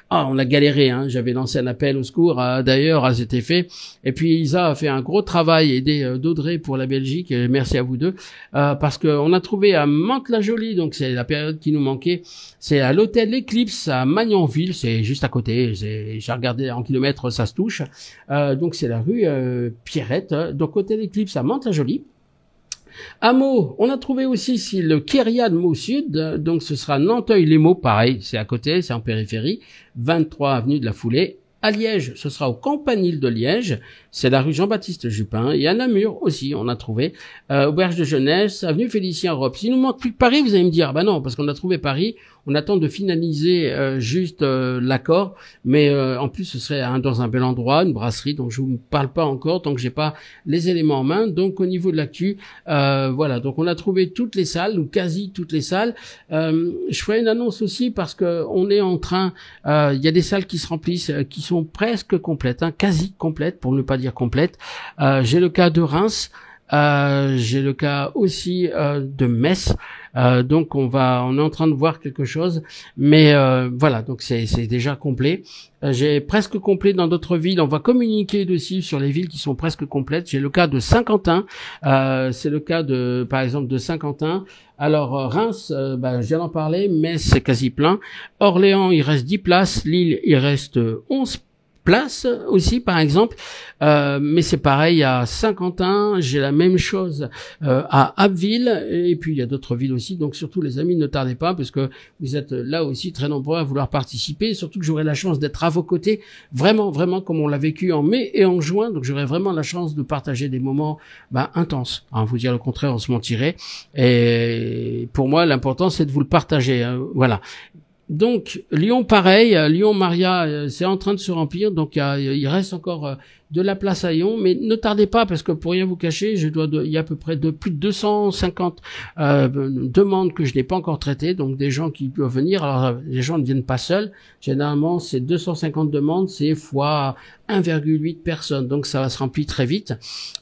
On a galéré, j'avais lancé un appel au secours d'ailleurs à cet effet, et puis Isa a fait un gros travail aidé d'Audrey pour la Belgique, et merci à vous deux, parce que on a trouvé à Mantes-la-Jolie, donc c'est la période qui nous manquait, c'est à l'hôtel Eclipse à Magnanville, c'est juste à côté, j'ai regardé en kilomètres, ça se touche, donc c'est la rue Pierrette, donc hôtel Eclipse à Mantes-la-Jolie. À Meaux, on a trouvé aussi ici le Kéria de Meaux Sud, donc ce sera Nanteuil-les-Meaux, pareil, c'est à côté, c'est en périphérie, 23 avenue de la Foulée. À Liège, ce sera au Campanile de Liège, c'est la rue Jean-Baptiste Jupin. Et à Namur aussi, on a trouvé auberge de jeunesse, avenue Félicien Robe. S'il nous manque plus que Paris, vous allez me dire, non, parce qu'on a trouvé Paris, on attend de finaliser juste l'accord, mais en plus ce serait dans un bel endroit, une brasserie, donc je vous parle pas encore tant que j'ai pas les éléments en main. Donc au niveau de l'actu, voilà, donc on a trouvé toutes les salles, ou quasi toutes les salles. Je ferai une annonce aussi parce que on est en train, il y a des salles qui se remplissent, qui sont presque complètes, quasi complètes pour ne pas dire complètes. J'ai le cas de Reims. J'ai le cas aussi de Metz, donc on est en train de voir quelque chose, mais voilà, donc c'est déjà complet. J'ai presque complet dans d'autres villes. On va communiquer dessus sur les villes qui sont presque complètes. J'ai le cas de Saint-Quentin, c'est le cas par exemple de Saint-Quentin. Alors Reims, je viens d'en parler, Metz c'est quasi plein. Orléans il reste 10 places, Lille il reste 11 places aussi par exemple, mais c'est pareil à Saint-Quentin, j'ai la même chose à Abbeville, et puis il y a d'autres villes aussi, donc surtout les amis ne tardez pas parce que vous êtes là aussi très nombreux à vouloir participer, surtout que j'aurai la chance d'être à vos côtés, vraiment comme on l'a vécu en mai et en juin, donc j'aurai vraiment la chance de partager des moments intenses, vous dire le contraire on se mentirait, et pour moi l'important c'est de vous le partager, voilà. Donc Lyon pareil, Lyon Maria c'est en train de se remplir, donc il reste encore de la place à Lyon, mais ne tardez pas parce que pour rien vous cacher, il y a à peu près plus de 250 demandes que je n'ai pas encore traitées, donc des gens qui peuvent venir. Alors les gens ne viennent pas seuls, généralement c'est 250 demandes, c'est fois 1,8 personnes, donc ça va se remplir très vite.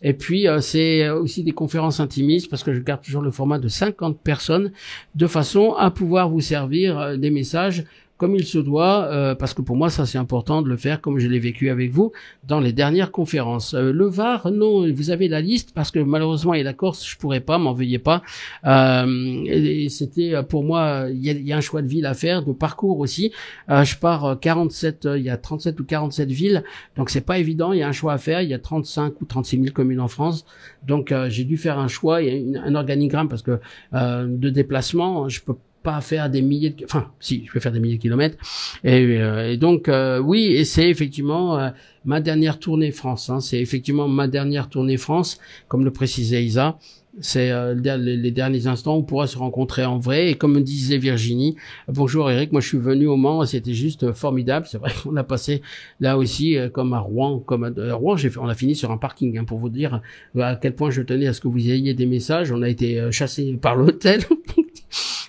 Et puis c'est aussi des conférences intimistes parce que je garde toujours le format de 50 personnes de façon à pouvoir vous servir des messages comme il se doit, parce que pour moi ça c'est important de le faire comme je l'ai vécu avec vous dans les dernières conférences. Le Var, non, vous avez la liste parce que malheureusement et la Corse je pourrais pas, m'en veuillez pas. Et c'était pour moi, il y a un choix de ville à faire, de parcours aussi. Je pars 47, il y a 37 ou 47 villes, donc c'est pas évident. Il y a un choix à faire. Il y a 35 ou 36 000 communes en France, donc j'ai dû faire un choix. Il y a un organigramme parce que de déplacement, je peux pas faire des milliers de... Enfin, si, je peux faire des milliers de kilomètres. Et donc, oui, et c'est effectivement ma dernière tournée France. C'est effectivement ma dernière tournée France, comme le précisait Isa. C'est les derniers instants où on pourra se rencontrer en vrai. Et comme me disait Virginie, bonjour Eric, moi je suis venu au Mans, c'était juste formidable. C'est vrai qu'on a passé là aussi, comme à Rouen, Rouen, on a fini sur un parking, pour vous dire à quel point je tenais à ce que vous ayez des messages. On a été chassés par l'hôtel.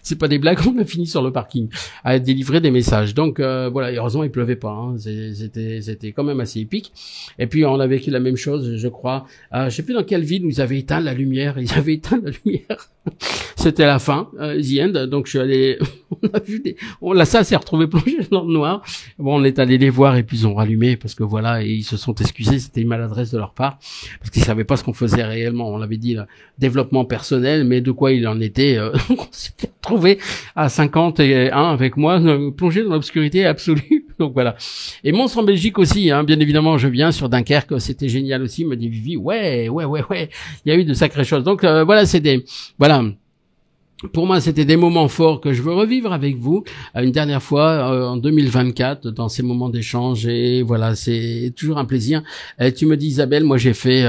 c'est pas des blagues, on a fini sur le parking à délivrer des messages. Donc voilà, et heureusement il pleuvait pas, hein. C'était quand même assez épique. Et puis on a vécu la même chose, je crois. Je sais plus dans quelle ville où ils avaient éteint la lumière. Ils avaient éteint la lumière. C'était la fin, the end. Donc je suis allé, on a vu la salle s'est retrouvée plongée dans le noir. Bon, on est allé les voir et puis ils ont rallumé parce que voilà, et ils se sont excusés. C'était une maladresse de leur part parce qu'ils savaient pas ce qu'on faisait réellement. On l'avait dit, développement personnel, mais de quoi il en était. On s'était retrouvé à 51 avec moi, plongé dans l'obscurité absolue. Donc voilà. Et Mons en Belgique aussi, hein, bien évidemment, je viens sur Dunkerque, c'était génial aussi. Me dit Vivi, ouais. Il y a eu de sacrées choses. Donc voilà, voilà. Pour moi, c'était des moments forts que je veux revivre avec vous une dernière fois en 2024 dans ces moments d'échange, et voilà, c'est toujours un plaisir. Tu me dis Isabelle, moi j'ai fait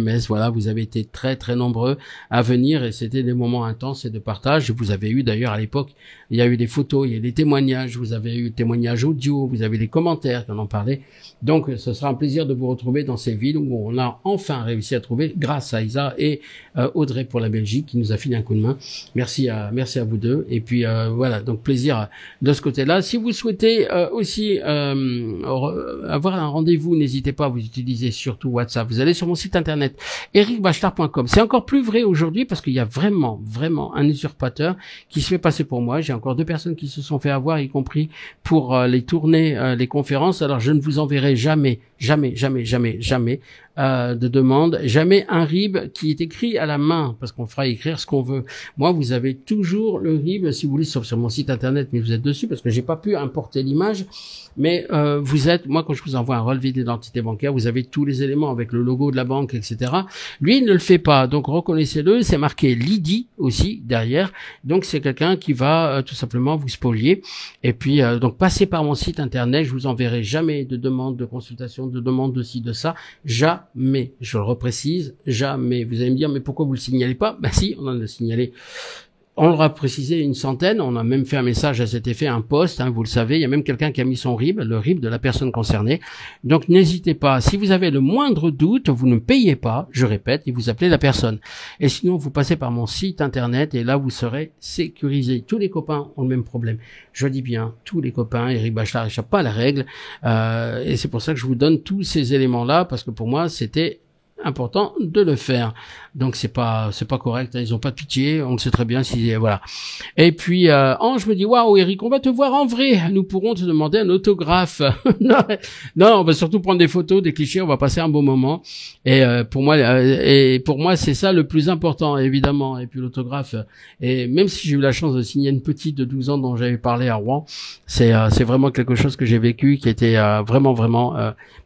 Metz, voilà, vous avez été très très nombreux à venir et c'était des moments intenses et de partage. Vous avez eu d'ailleurs à l'époque, il y a eu des photos, il y a des témoignages, vous avez eu des témoignages audio, vous avez des commentaires qui en ont parlé. Donc ce sera un plaisir de vous retrouver dans ces villes où on a enfin réussi à trouver, grâce à Isa et Audrey pour la Belgique qui nous a filé un coup de main. Merci à vous deux. Et puis voilà, donc plaisir de ce côté-là. Si vous souhaitez aussi avoir un rendez-vous, n'hésitez pas, vous utilisez surtout WhatsApp. Vous allez sur mon site internet ericbachelard.com. C'est encore plus vrai aujourd'hui parce qu'il y a vraiment un usurpateur qui se fait passer pour moi. J'ai encore 2 personnes qui se sont fait avoir, y compris pour les tournées, les conférences. Alors je ne vous enverrai jamais de demande, jamais un RIB qui est écrit à la main, parce qu'on fera écrire ce qu'on veut. Moi, vous avez toujours le RIB, si vous voulez, sur mon site internet, mais vous êtes dessus, parce que j'ai pas pu importer l'image, mais moi, quand je vous envoie un relevé d'identité bancaire, vous avez tous les éléments avec le logo de la banque, etc. Lui, il ne le fait pas, donc reconnaissez-le, c'est marqué Lydie aussi, derrière, donc c'est quelqu'un qui va tout simplement vous spolier, et puis donc passez par mon site internet, je vous enverrai jamais de demande de consultation, de demande de ci, de ça, jamais, je le reprécise, jamais. Vous allez me dire, mais pourquoi vous le signalez pas? Ben si, on en a signalé. On l'aura précisé une centaine, on a même fait un message à cet effet, un post, hein, vous le savez, il y a même quelqu'un qui a mis son RIB, le RIB de la personne concernée. Donc n'hésitez pas, si vous avez le moindre doute, vous ne payez pas, je répète, et vous appelez la personne. Et sinon, vous passez par mon site internet et là, vous serez sécurisé. Tous les copains ont le même problème. Je dis bien, tous les copains, Eric Bachelard n'échappe pas à la règle. Et c'est pour ça que je vous donne tous ces éléments-là, parce que pour moi, c'était important de le faire. Donc c'est pas correct, ils ont pas de pitié, on le sait très bien, si voilà. Et puis Ange me dit waouh Eric, on va te voir en vrai, nous pourrons te demander un autographe. non, on va surtout prendre des photos, des clichés, on va passer un bon moment. Et pour moi c'est ça le plus important évidemment. Et puis l'autographe, et même si j'ai eu la chance de signer une petite de 12 ans dont j'avais parlé à Rouen, c'est vraiment quelque chose que j'ai vécu qui était vraiment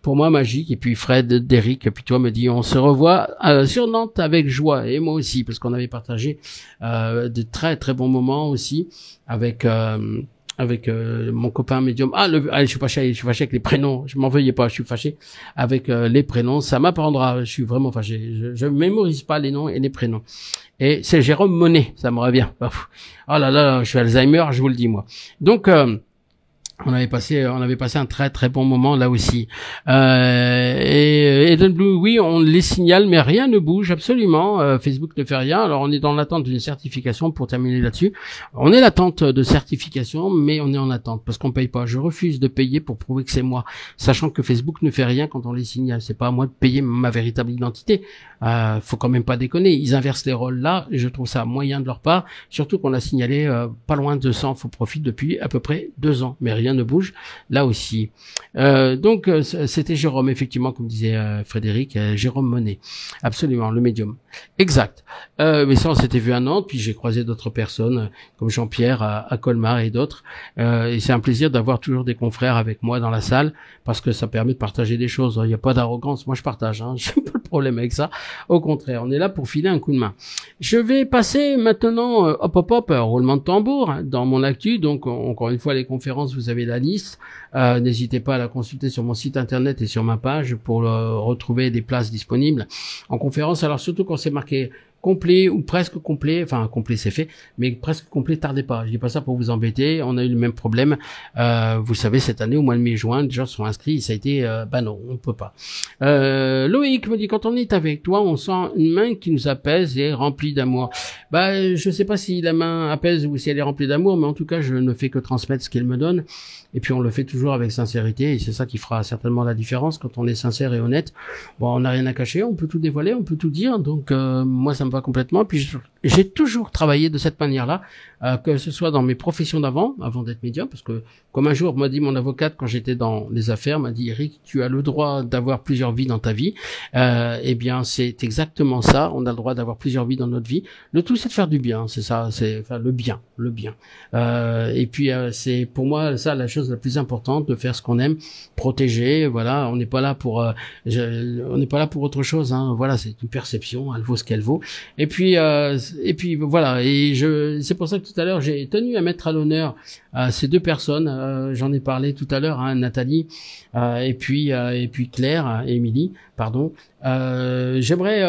pour moi magique. Et puis Fred, d'Eric, puis toi me dit on se revoit sur Nantes avec joie, et moi aussi, parce qu'on avait partagé de très très bons moments aussi avec mon copain médium. Je suis fâché avec les prénoms, je m'en veuillez pas, je suis fâché avec les prénoms, ça m'apprendra, je suis vraiment fâché, je mémorise pas les noms et les prénoms. Et c'est Jérôme Monet, ça me revient. Oh là, je suis Alzheimer, je vous le dis moi. Donc on avait passé un très très bon moment là aussi. Et Eden Blue, oui, on les signale, mais rien ne bouge absolument. Facebook ne fait rien. Alors on est dans l'attente d'une certification pour terminer là-dessus. On est l'attente de certification, mais on est en attente parce qu'on paye pas. Je refuse de payer pour prouver que c'est moi, sachant que Facebook ne fait rien quand on les signale. C'est pas à moi de payer ma véritable identité. Faut quand même pas déconner. Ils inversent les rôles là. Et je trouve ça moyen de leur part, surtout qu'on a signalé pas loin de 200 faux profils depuis à peu près 2 ans, mais rien ne bouge là aussi. Donc c'était Jérôme, effectivement, comme disait Frédéric, Jérôme Monet, absolument, le médium, exact. Mais ça, on s'était vu à Nantes, puis j'ai croisé d'autres personnes comme Jean-Pierre à Colmar et d'autres, et c'est un plaisir d'avoir toujours des confrères avec moi dans la salle, parce que ça permet de partager des choses. Il n'y a pas d'arrogance, moi je partage, hein. J'ai pas de problème avec ça, au contraire, on est là pour filer un coup de main. Je vais passer maintenant roulement de tambour dans mon actu. Donc encore une fois, les conférences, vous avez la liste, n'hésitez pas à la consulter sur mon site internet et sur ma page pour retrouver des places disponibles en conférence. Alors surtout quand c'est marqué complet ou presque complet, enfin complet c'est fait, mais presque complet, tardez pas. Je dis pas ça pour vous embêter, on a eu le même problème. Vous savez, cette année, au mois de mai-juin, des gens sont inscrits, ça a été, bah non, on peut pas. Loïc me dit, quand on est avec toi, on sent une main qui nous apaise et remplie d'amour. Bah, je sais pas si la main apaise ou si elle est remplie d'amour, mais en tout cas, je ne fais que transmettre ce qu'elle me donne. Et puis on le fait toujours avec sincérité, et c'est ça qui fera certainement la différence quand on est sincère et honnête. Bon, on n'a rien à cacher, on peut tout dévoiler, on peut tout dire, donc moi ça me va complètement. Puis j'ai toujours travaillé de cette manière-là, que ce soit dans mes professions d'avant, avant d'être médium, parce que comme un jour m'a dit mon avocate quand j'étais dans les affaires, m'a dit Eric, tu as le droit d'avoir plusieurs vies dans ta vie. Eh bien c'est exactement ça, on a le droit d'avoir plusieurs vies dans notre vie. Le tout c'est de faire du bien, c'est ça, c'est enfin le bien. Et puis c'est pour moi ça la chose la plus importante, de faire ce qu'on aime, protéger. Voilà, on n'est pas là pour on n'est pas là pour autre chose. Hein. Voilà, c'est une perception, elle vaut ce qu'elle vaut. Et puis voilà. Et c'est pour ça que tout à l'heure j'ai tenu à mettre à l'honneur ces deux personnes. J'en ai parlé tout à l'heure, hein, Nathalie et puis Claire, Émilie, pardon. J'aimerais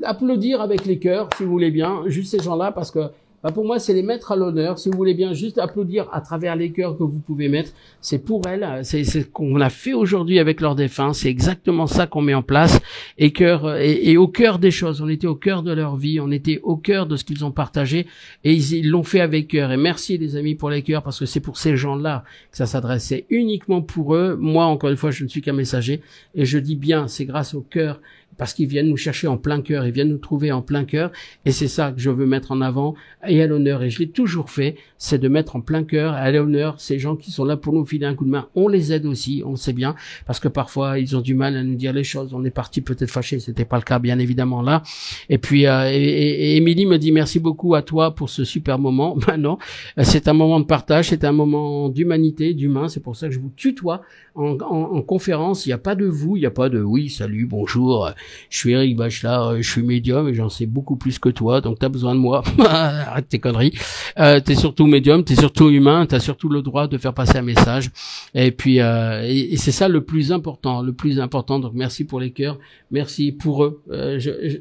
applaudir avec les cœurs, si vous voulez bien, juste ces gens-là, parce que bah pour moi, c'est les mettre à l'honneur. Si vous voulez bien juste applaudir à travers les cœurs que vous pouvez mettre, c'est pour elles. C'est ce qu'on a fait aujourd'hui avec leurs défunts. C'est exactement ça qu'on met en place. Et au cœur des choses. On était au cœur de leur vie. On était au cœur de ce qu'ils ont partagé. Et ils l'ont fait avec cœur. Et merci les amis pour les cœurs, parce que c'est pour ces gens-là que ça s'adresse. C'est uniquement pour eux. Moi, encore une fois, je ne suis qu'un messager. Et je dis bien, c'est grâce au cœur, parce qu'ils viennent nous chercher en plein cœur, ils viennent nous trouver en plein cœur, et c'est ça que je veux mettre en avant et à l'honneur, et je l'ai toujours fait, c'est de mettre en plein cœur, à l'honneur, ces gens qui sont là pour nous filer un coup de main. On les aide aussi, on le sait bien, parce que parfois ils ont du mal à nous dire les choses, on est parti peut-être fâché, c'était pas le cas bien évidemment là, et puis et Émilie me dit merci beaucoup à toi pour ce super moment. Ben non, c'est un moment de partage, c'est un moment d'humanité, d'humain, c'est pour ça que je vous tutoie en conférence, il n'y a pas de vous, il n'y a pas de oui, salut, bonjour, je suis Eric Bachelard, je suis médium et j'en sais beaucoup plus que toi, donc t'as besoin de moi. Arrête tes conneries. T'es surtout médium, t'es surtout humain, t'as surtout le droit de faire passer un message. Et puis et c'est ça le plus important, le plus important. Donc merci pour les cœurs, merci pour eux.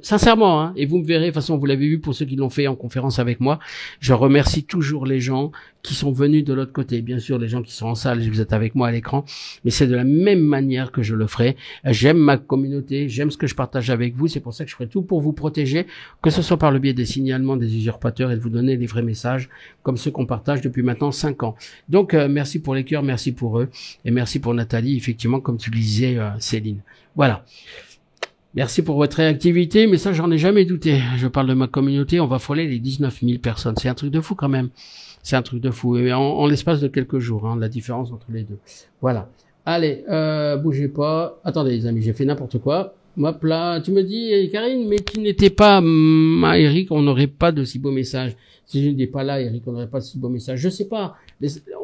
Sincèrement, hein, et vous me verrez, de toute façon vous l'avez vu pour ceux qui l'ont fait en conférence avec moi. Je remercie toujours les gens qui sont venus de l'autre côté. Bien sûr, les gens qui sont en salle, vous êtes avec moi à l'écran, mais c'est de la même manière que je le ferai. J'aime ma communauté, j'aime ce que je partage avec vous, c'est pour ça que je ferai tout pour vous protéger, que ce soit par le biais des signalements des usurpateurs et de vous donner des vrais messages, comme ceux qu'on partage depuis maintenant 5 ans. Donc, merci pour les cœurs, merci pour eux, et merci pour Nathalie, effectivement, comme tu le disais, Céline. Voilà. Merci pour votre réactivité, mais ça, j'en ai jamais douté. Je parle de ma communauté, on va frôler les 19 000 personnes. C'est un truc de fou quand même. C'est un truc de fou. Et en l'espace de quelques jours, hein, la différence entre les deux. Voilà. Allez, bougez pas. Attendez les amis, j'ai fait n'importe quoi. Hop là, tu me dis, Karine, mais tu n'étais pas Eric, on n'aurait pas de si beaux messages. Si je n'étais pas là, Eric, on n'aurait pas de si beaux messages. Je sais pas.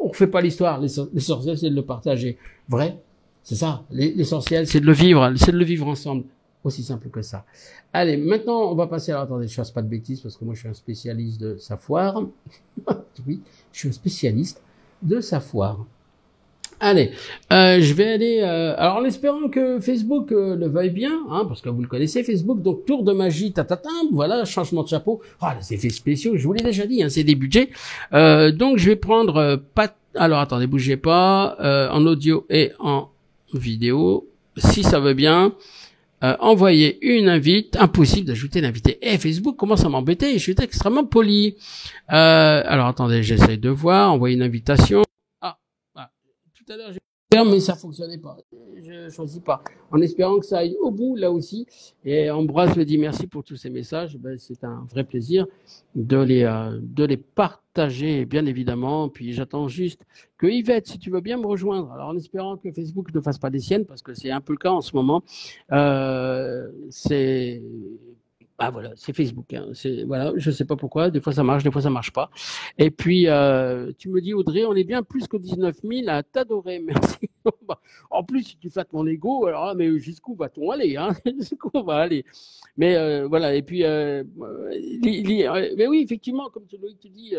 On refait pas l'histoire. L'essentiel, c'est de le partager. Vrai? C'est ça. L'essentiel, c'est de le vivre. C'est de le vivre ensemble. Aussi simple que ça. Allez, maintenant, on va passer. Alors, attendez, je fasse pas de bêtises parce que moi, je suis un spécialiste de sa foire. Oui, je suis un spécialiste de sa foire. Allez, je vais aller... alors, en espérant que Facebook le veuille bien, hein, parce que vous le connaissez, Facebook, donc tour de magie, voilà, changement de chapeau. Ah, les effets spéciaux, je vous l'ai déjà dit, hein, c'est des budgets. Donc, je vais prendre... Alors, attendez, bougez pas. En audio et en vidéo, si ça veut bien... envoyer une invite, impossible d'ajouter l'invité. Facebook commence à m'embêter, je suis extrêmement poli. Alors attendez, j'essaie de voir, envoyer une invitation. Tout à l'heure j'ai fait, mais ça fonctionnait pas. Je choisis pas. En espérant que ça aille au bout là aussi. Et Ambroise me dit merci pour tous ces messages. Ben, c'est un vrai plaisir de les partager, bien évidemment. Puis j'attends juste que Yvette, si tu veux bien me rejoindre. Alors en espérant que Facebook ne fasse pas des siennes, parce que c'est un peu le cas en ce moment. Voilà, c'est Facebook. Hein. Voilà, je sais pas pourquoi. Des fois ça marche, des fois ça marche pas. Et puis tu me dis Audrey, on est bien plus que 19 000 à t'adorer. Merci. En plus, si tu flattes mon ego, alors là, mais jusqu'où va-t-on aller, hein? Jusqu'où on va aller? Mais voilà. Et puis, mais oui, effectivement, comme tu dis,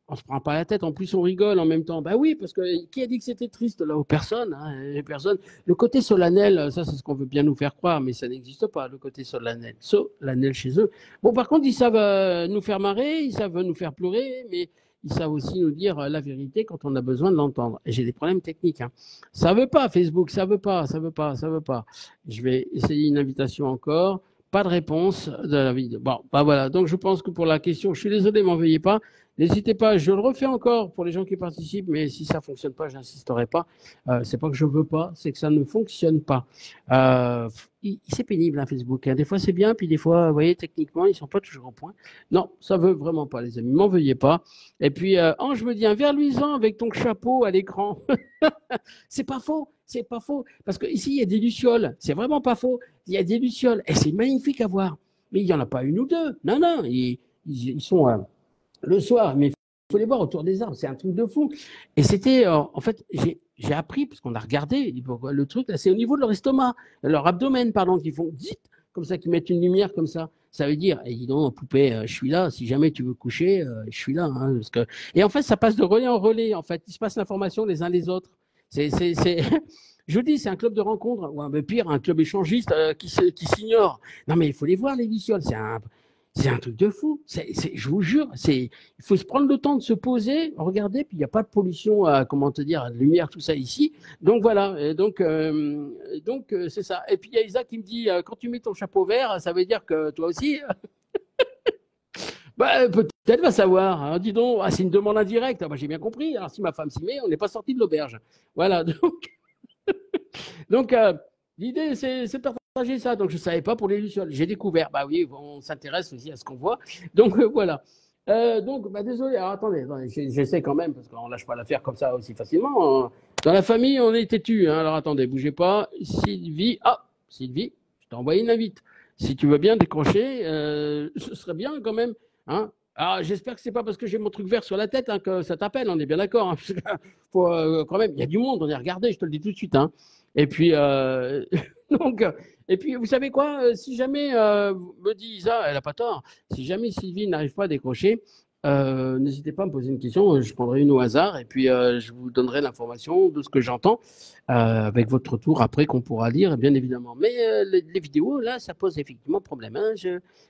on se prend pas la tête. En plus, on rigole en même temps. Bah oui, parce que qui a dit que c'était triste là? Aux personnes, hein, les personnes. Le côté solennel, ça c'est ce qu'on veut bien nous faire croire, mais ça n'existe pas. Le côté solennel, solennel chez eux. Bon, par contre, ils savent nous faire marrer, ils savent nous faire pleurer, mais ils savent aussi nous dire la vérité quand on a besoin de l'entendre. Et j'ai des problèmes techniques. Hein. Ça veut pas, Facebook, ça veut pas, ça veut pas, ça veut pas. Je vais essayer une invitation encore. Pas de réponse de la vidéo. Bon, bah voilà. Donc je pense que pour la question, je suis désolé, m'en veuillez pas. N'hésitez pas, je le refais encore pour les gens qui participent, mais si ça ne fonctionne pas, je n'insisterai pas. C'est pas que je veux pas, c'est que ça ne fonctionne pas. C'est pénible, hein, Facebook. Hein. Des fois, c'est bien, puis des fois, vous voyez, techniquement, ils sont pas toujours au point. Non, ça veut vraiment pas, les amis. M'en veuillez pas. Et puis, Ange me dit un verre luisant avec ton chapeau à l'écran. C'est pas faux, c'est pas faux. Parce que ici, il y a des lucioles. C'est vraiment pas faux. Il y a des lucioles. Et c'est magnifique à voir. Mais il n'y en a pas une ou deux. Non, non, ils sont le soir, mais il faut les voir autour des arbres, c'est un truc de fou. Et c'était, en fait, j'ai appris, parce qu'on a regardé, le truc, là, c'est au niveau de leur estomac, leur abdomen, pardon, qu'ils font zit, comme ça, qu'ils mettent une lumière comme ça. Ça veut dire, dis donc, poupée, je suis là, si jamais tu veux coucher, je suis là. Hein, parce que... Et en fait, ça passe de relais en relais, en fait. Il se passe l'information les uns les autres. Je vous dis, c'est un club de rencontre, ou un pire, un club échangiste qui s'ignore. Non, mais il faut les voir, les lucioles. C'est un truc de fou. Je vous jure, il faut se prendre le temps de se poser, regarder, puis il n'y a pas de pollution, comment te dire, de lumière, tout ça ici. Donc voilà, et donc c'est ça. Et puis il y a Isa qui me dit, quand tu mets ton chapeau vert, ça veut dire que toi aussi, bah, peut-être va savoir. Hein. Dis donc, c'est une demande indirecte. Ah, bah, j'ai bien compris. Alors si ma femme s'y met, on n'est pas sorti de l'auberge. Voilà. Donc, l'idée, c'est de partager ça. Donc, je ne savais pas pour les lucioles. J'ai découvert. Bah oui, on s'intéresse aussi à ce qu'on voit. Donc, voilà. Donc, bah, désolé. Alors, attendez, j'essaie quand même, parce qu'on ne lâche pas l'affaire comme ça aussi facilement. Dans la famille, on est têtu. Hein. Alors, attendez, bougez pas. Sylvie. Ah, Sylvie, je t'ai envoyé une invite. Si tu veux bien décrocher, ce serait bien quand même. Hein. Alors, j'espère que c'est pas parce que j'ai mon truc vert sur la tête hein, que ça t'appelle. On est bien d'accord. Hein, faut, quand même, il y a du monde. On est regardé, je te le dis tout de suite. Hein. Et puis, donc, et puis, vous savez quoi si jamais, me dit Isa, elle n'a pas tort, si jamais Sylvie n'arrive pas à décrocher, n'hésitez pas à me poser une question, je prendrai une au hasard et puis je vous donnerai l'information de ce que j'entends avec votre retour après qu'on pourra lire, bien évidemment. Mais les vidéos, là, ça pose effectivement problème. Hein,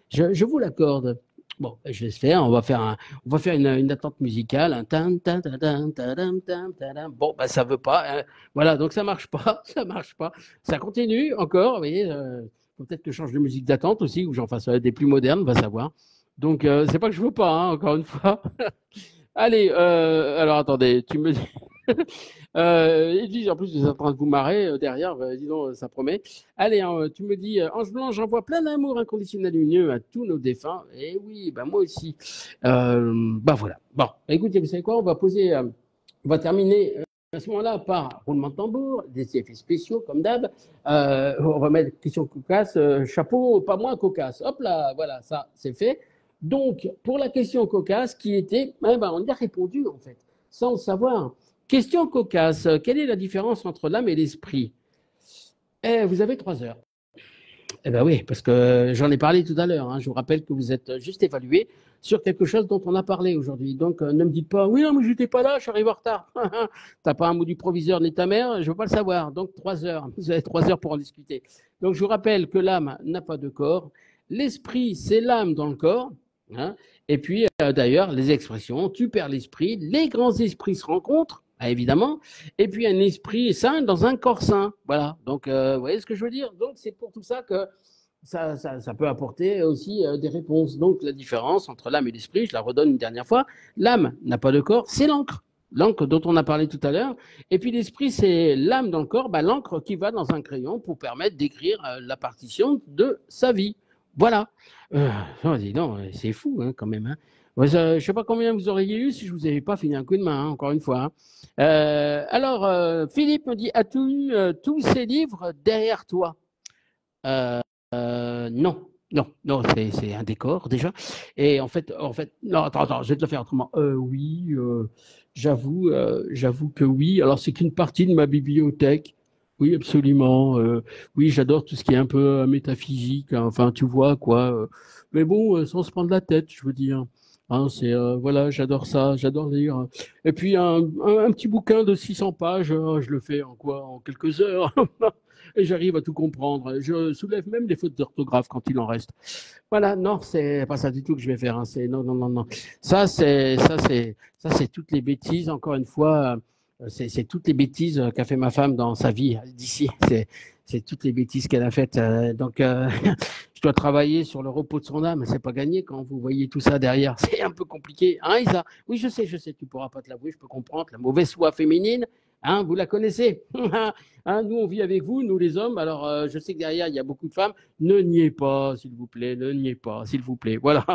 je vous l'accorde. Bon, je vais se faire. On va faire une attente musicale. Un tan, tan, tan, tan, tan, tan, tan, tan. Bon, bah, ça veut pas. Hein. Voilà, donc ça marche pas. Ça marche pas. Ça continue encore. Vous voyez, faut peut-être que je change de musique d'attente aussi, ou j'en fasse des plus modernes, on va savoir. Donc, c'est pas que je veux pas, hein, encore une fois. Allez, alors attendez, tu me dis. Edwige, en plus, vous êtes en train de vous marrer derrière, dis donc, ça promet. Allez, hein, tu me dis, Ange Blanc, j'envoie plein d'amour inconditionnel et unieux à tous nos défunts. Et oui, bah moi aussi. Bah voilà. Bon, écoutez, vous savez quoi, on va terminer à ce moment-là par roulement de tambour, des effets spéciaux comme d'hab. On va mettre question cocasse, chapeau pas moins cocasse. Hop là, voilà, ça c'est fait. Donc, pour la question cocasse qui était, eh ben, on y a répondu en fait, sans le savoir. Question cocasse, quelle est la différence entre l'âme et l'esprit? Vous avez 3 heures. Eh bien oui, parce que j'en ai parlé tout à l'heure. Hein. Je vous rappelle que vous êtes juste évalué sur quelque chose dont on a parlé aujourd'hui. Donc ne me dites pas, oui, non, mais j'étais pas là, je suis arrivé en retard. T'as pas un mot du proviseur ni ta mère, je veux pas le savoir. Donc 3 heures, vous avez 3 heures pour en discuter. Donc je vous rappelle que l'âme n'a pas de corps. L'esprit, c'est l'âme dans le corps. Hein. Et puis d'ailleurs, les expressions, tu perds l'esprit, les grands esprits se rencontrent. Évidemment, et puis un esprit sain dans un corps sain. Voilà, donc vous voyez ce que je veux dire. Donc c'est pour tout ça que ça peut apporter aussi des réponses. Donc la différence entre l'âme et l'esprit, je la redonne une dernière fois, l'âme n'a pas de corps, c'est l'encre. L'encre dont on a parlé tout à l'heure. Et puis l'esprit, c'est l'âme dans le corps, bah, l'encre qui va dans un crayon pour permettre d'écrire la partition de sa vie. Voilà. Non, c'est fou hein, quand même. Hein. Je ne sais pas combien vous auriez eu si je ne vous avais pas fini un coup de main, hein, encore une fois. Hein. Alors, Philippe me dit, as-tu tous ces livres derrière toi? Non, non, non, c'est un décor déjà. Et en fait, non, attends, je vais te le faire autrement. Oui, j'avoue que oui. Alors, c'est qu'une partie de ma bibliothèque. Oui, absolument. Oui, j'adore tout ce qui est un peu métaphysique. Hein, enfin, tu vois, quoi. Mais bon, sans se prendre la tête, je veux dire. Hein, c'est voilà, j'adore ça, j'adore lire. Et puis un petit bouquin de 600 pages, je le fais en quoi? En quelques heures. Et j'arrive à tout comprendre. Je soulève même les fautes d'orthographe quand il en reste. Voilà, non, c'est pas ça du tout que je vais faire. Hein. C'est non, non, non, non. Ça, c'est toutes les bêtises. Encore une fois, c'est toutes les bêtises qu'a fait ma femme dans sa vie d'ici. C'est toutes les bêtises qu'elle a faites. Donc, je dois travailler sur le repos de son âme. C'est pas gagné quand vous voyez tout ça derrière. C'est un peu compliqué, hein, Isa? Oui, je sais. Tu pourras pas te l'avouer. Je peux comprendre la mauvaise foi féminine. Hein, vous la connaissez. Hein, nous, on vit avec vous, nous les hommes. Alors, je sais que derrière, il y a beaucoup de femmes. Ne niez pas, s'il vous plaît. Ne niez pas, s'il vous plaît. Voilà.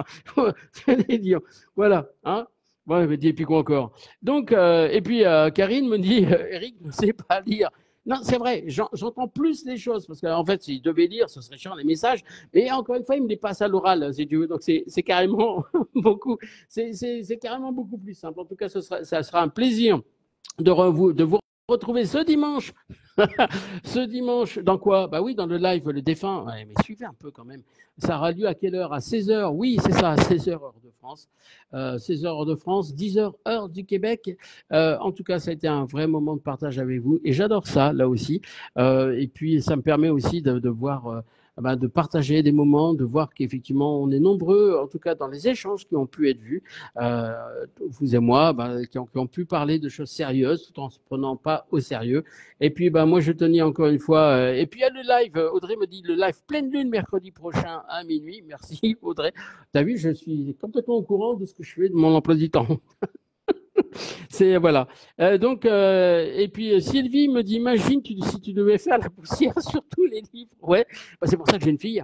J'allais dire. Voilà. Hein. Ouais, mais et puis quoi encore? Donc, et puis Karine me dit, Eric ne sait pas lire. Non, c'est vrai, j'entends plus les choses, parce qu'en fait, s'il devait lire, ce serait chiant les messages, mais encore une fois, il me les passe à l'oral, si tu veux, donc c'est carrément beaucoup, c'est carrément beaucoup plus simple. En tout cas, ça sera un plaisir de vous retrouver ce dimanche. Ce dimanche, dans quoi? Bah oui, dans le live, le défunt. Ouais, mais suivez un peu quand même. Ça aura lieu à quelle heure? À 16 heures. Oui, c'est ça, à 16 heures heure de France. 16 heures heure de France, 10 heures heure du Québec. En tout cas, ça a été un vrai moment de partage avec vous. Et j'adore ça, là aussi. Et puis, ça me permet aussi de voir de partager des moments, de voir qu'effectivement, on est nombreux, en tout cas dans les échanges qui ont pu être vus, vous et moi, qui ont pu parler de choses sérieuses tout en se prenant pas au sérieux. Et puis, moi, je tenais encore une fois. Et puis, il y a le live. Audrey me dit le live pleine lune mercredi prochain à minuit. Merci, Audrey. Tu as vu, je suis complètement au courant de ce que je fais de mon emploi du temps. C'est voilà. Donc et puis Sylvie me dit imagine si tu devais faire la poussière sur tous les livres. Ouais, c'est pour ça que j'ai une fille.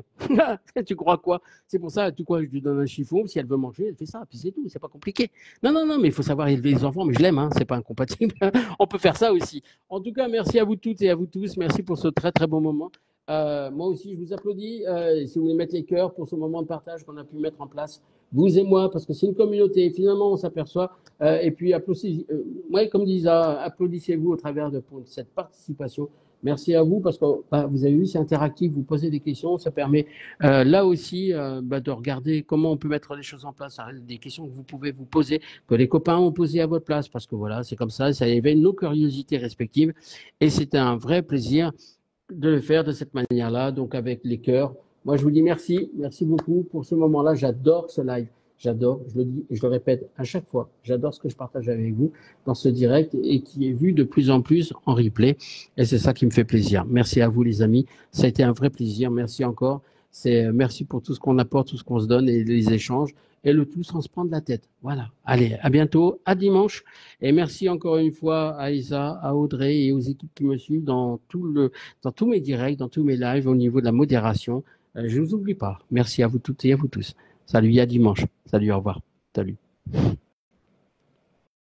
Tu crois quoi? C'est pour ça, tu crois je lui donne un chiffon, si elle veut manger, elle fait ça, puis c'est tout, c'est pas compliqué. Non non non, mais il faut savoir élever les enfants, mais je l'aime c'est pas incompatible. On peut faire ça aussi. En tout cas, merci à vous toutes et à vous tous. Merci pour ce très très bon moment. Moi aussi, je vous applaudis. Si vous voulez mettre les cœurs pour ce moment de partage qu'on a pu mettre en place, vous et moi, parce que c'est une communauté. Finalement, on s'aperçoit. Et puis, ouais, comme disait, applaudissez-vous au travers de pour cette participation. Merci à vous parce que vous avez vu, c'est interactif. Vous posez des questions, ça permet là aussi de regarder comment on peut mettre les choses en place. Des questions que vous pouvez vous poser, que les copains ont posées à votre place, parce que voilà, c'est comme ça éveille nos curiosités respectives. Et c'est un vrai plaisir de le faire de cette manière-là, donc avec les cœurs. Moi, je vous dis merci beaucoup pour ce moment-là. J'adore ce live, j'adore, je le dis et je le répète à chaque fois, j'adore ce que je partage avec vous dans ce direct et qui est vu de plus en plus en replay. Et c'est ça qui me fait plaisir. Merci à vous, les amis. Ça a été un vrai plaisir. Merci encore. Merci pour tout ce qu'on apporte, tout ce qu'on se donne et les échanges. Et le tout sans se prendre la tête. Voilà. Allez, à bientôt, à dimanche. Et merci encore une fois à Isa, à Audrey et aux équipes qui me suivent dans tous mes directs, dans tous mes lives au niveau de la modération. Je ne vous oublie pas. Merci à vous toutes et à vous tous. Salut, à dimanche. Salut, au revoir. Salut.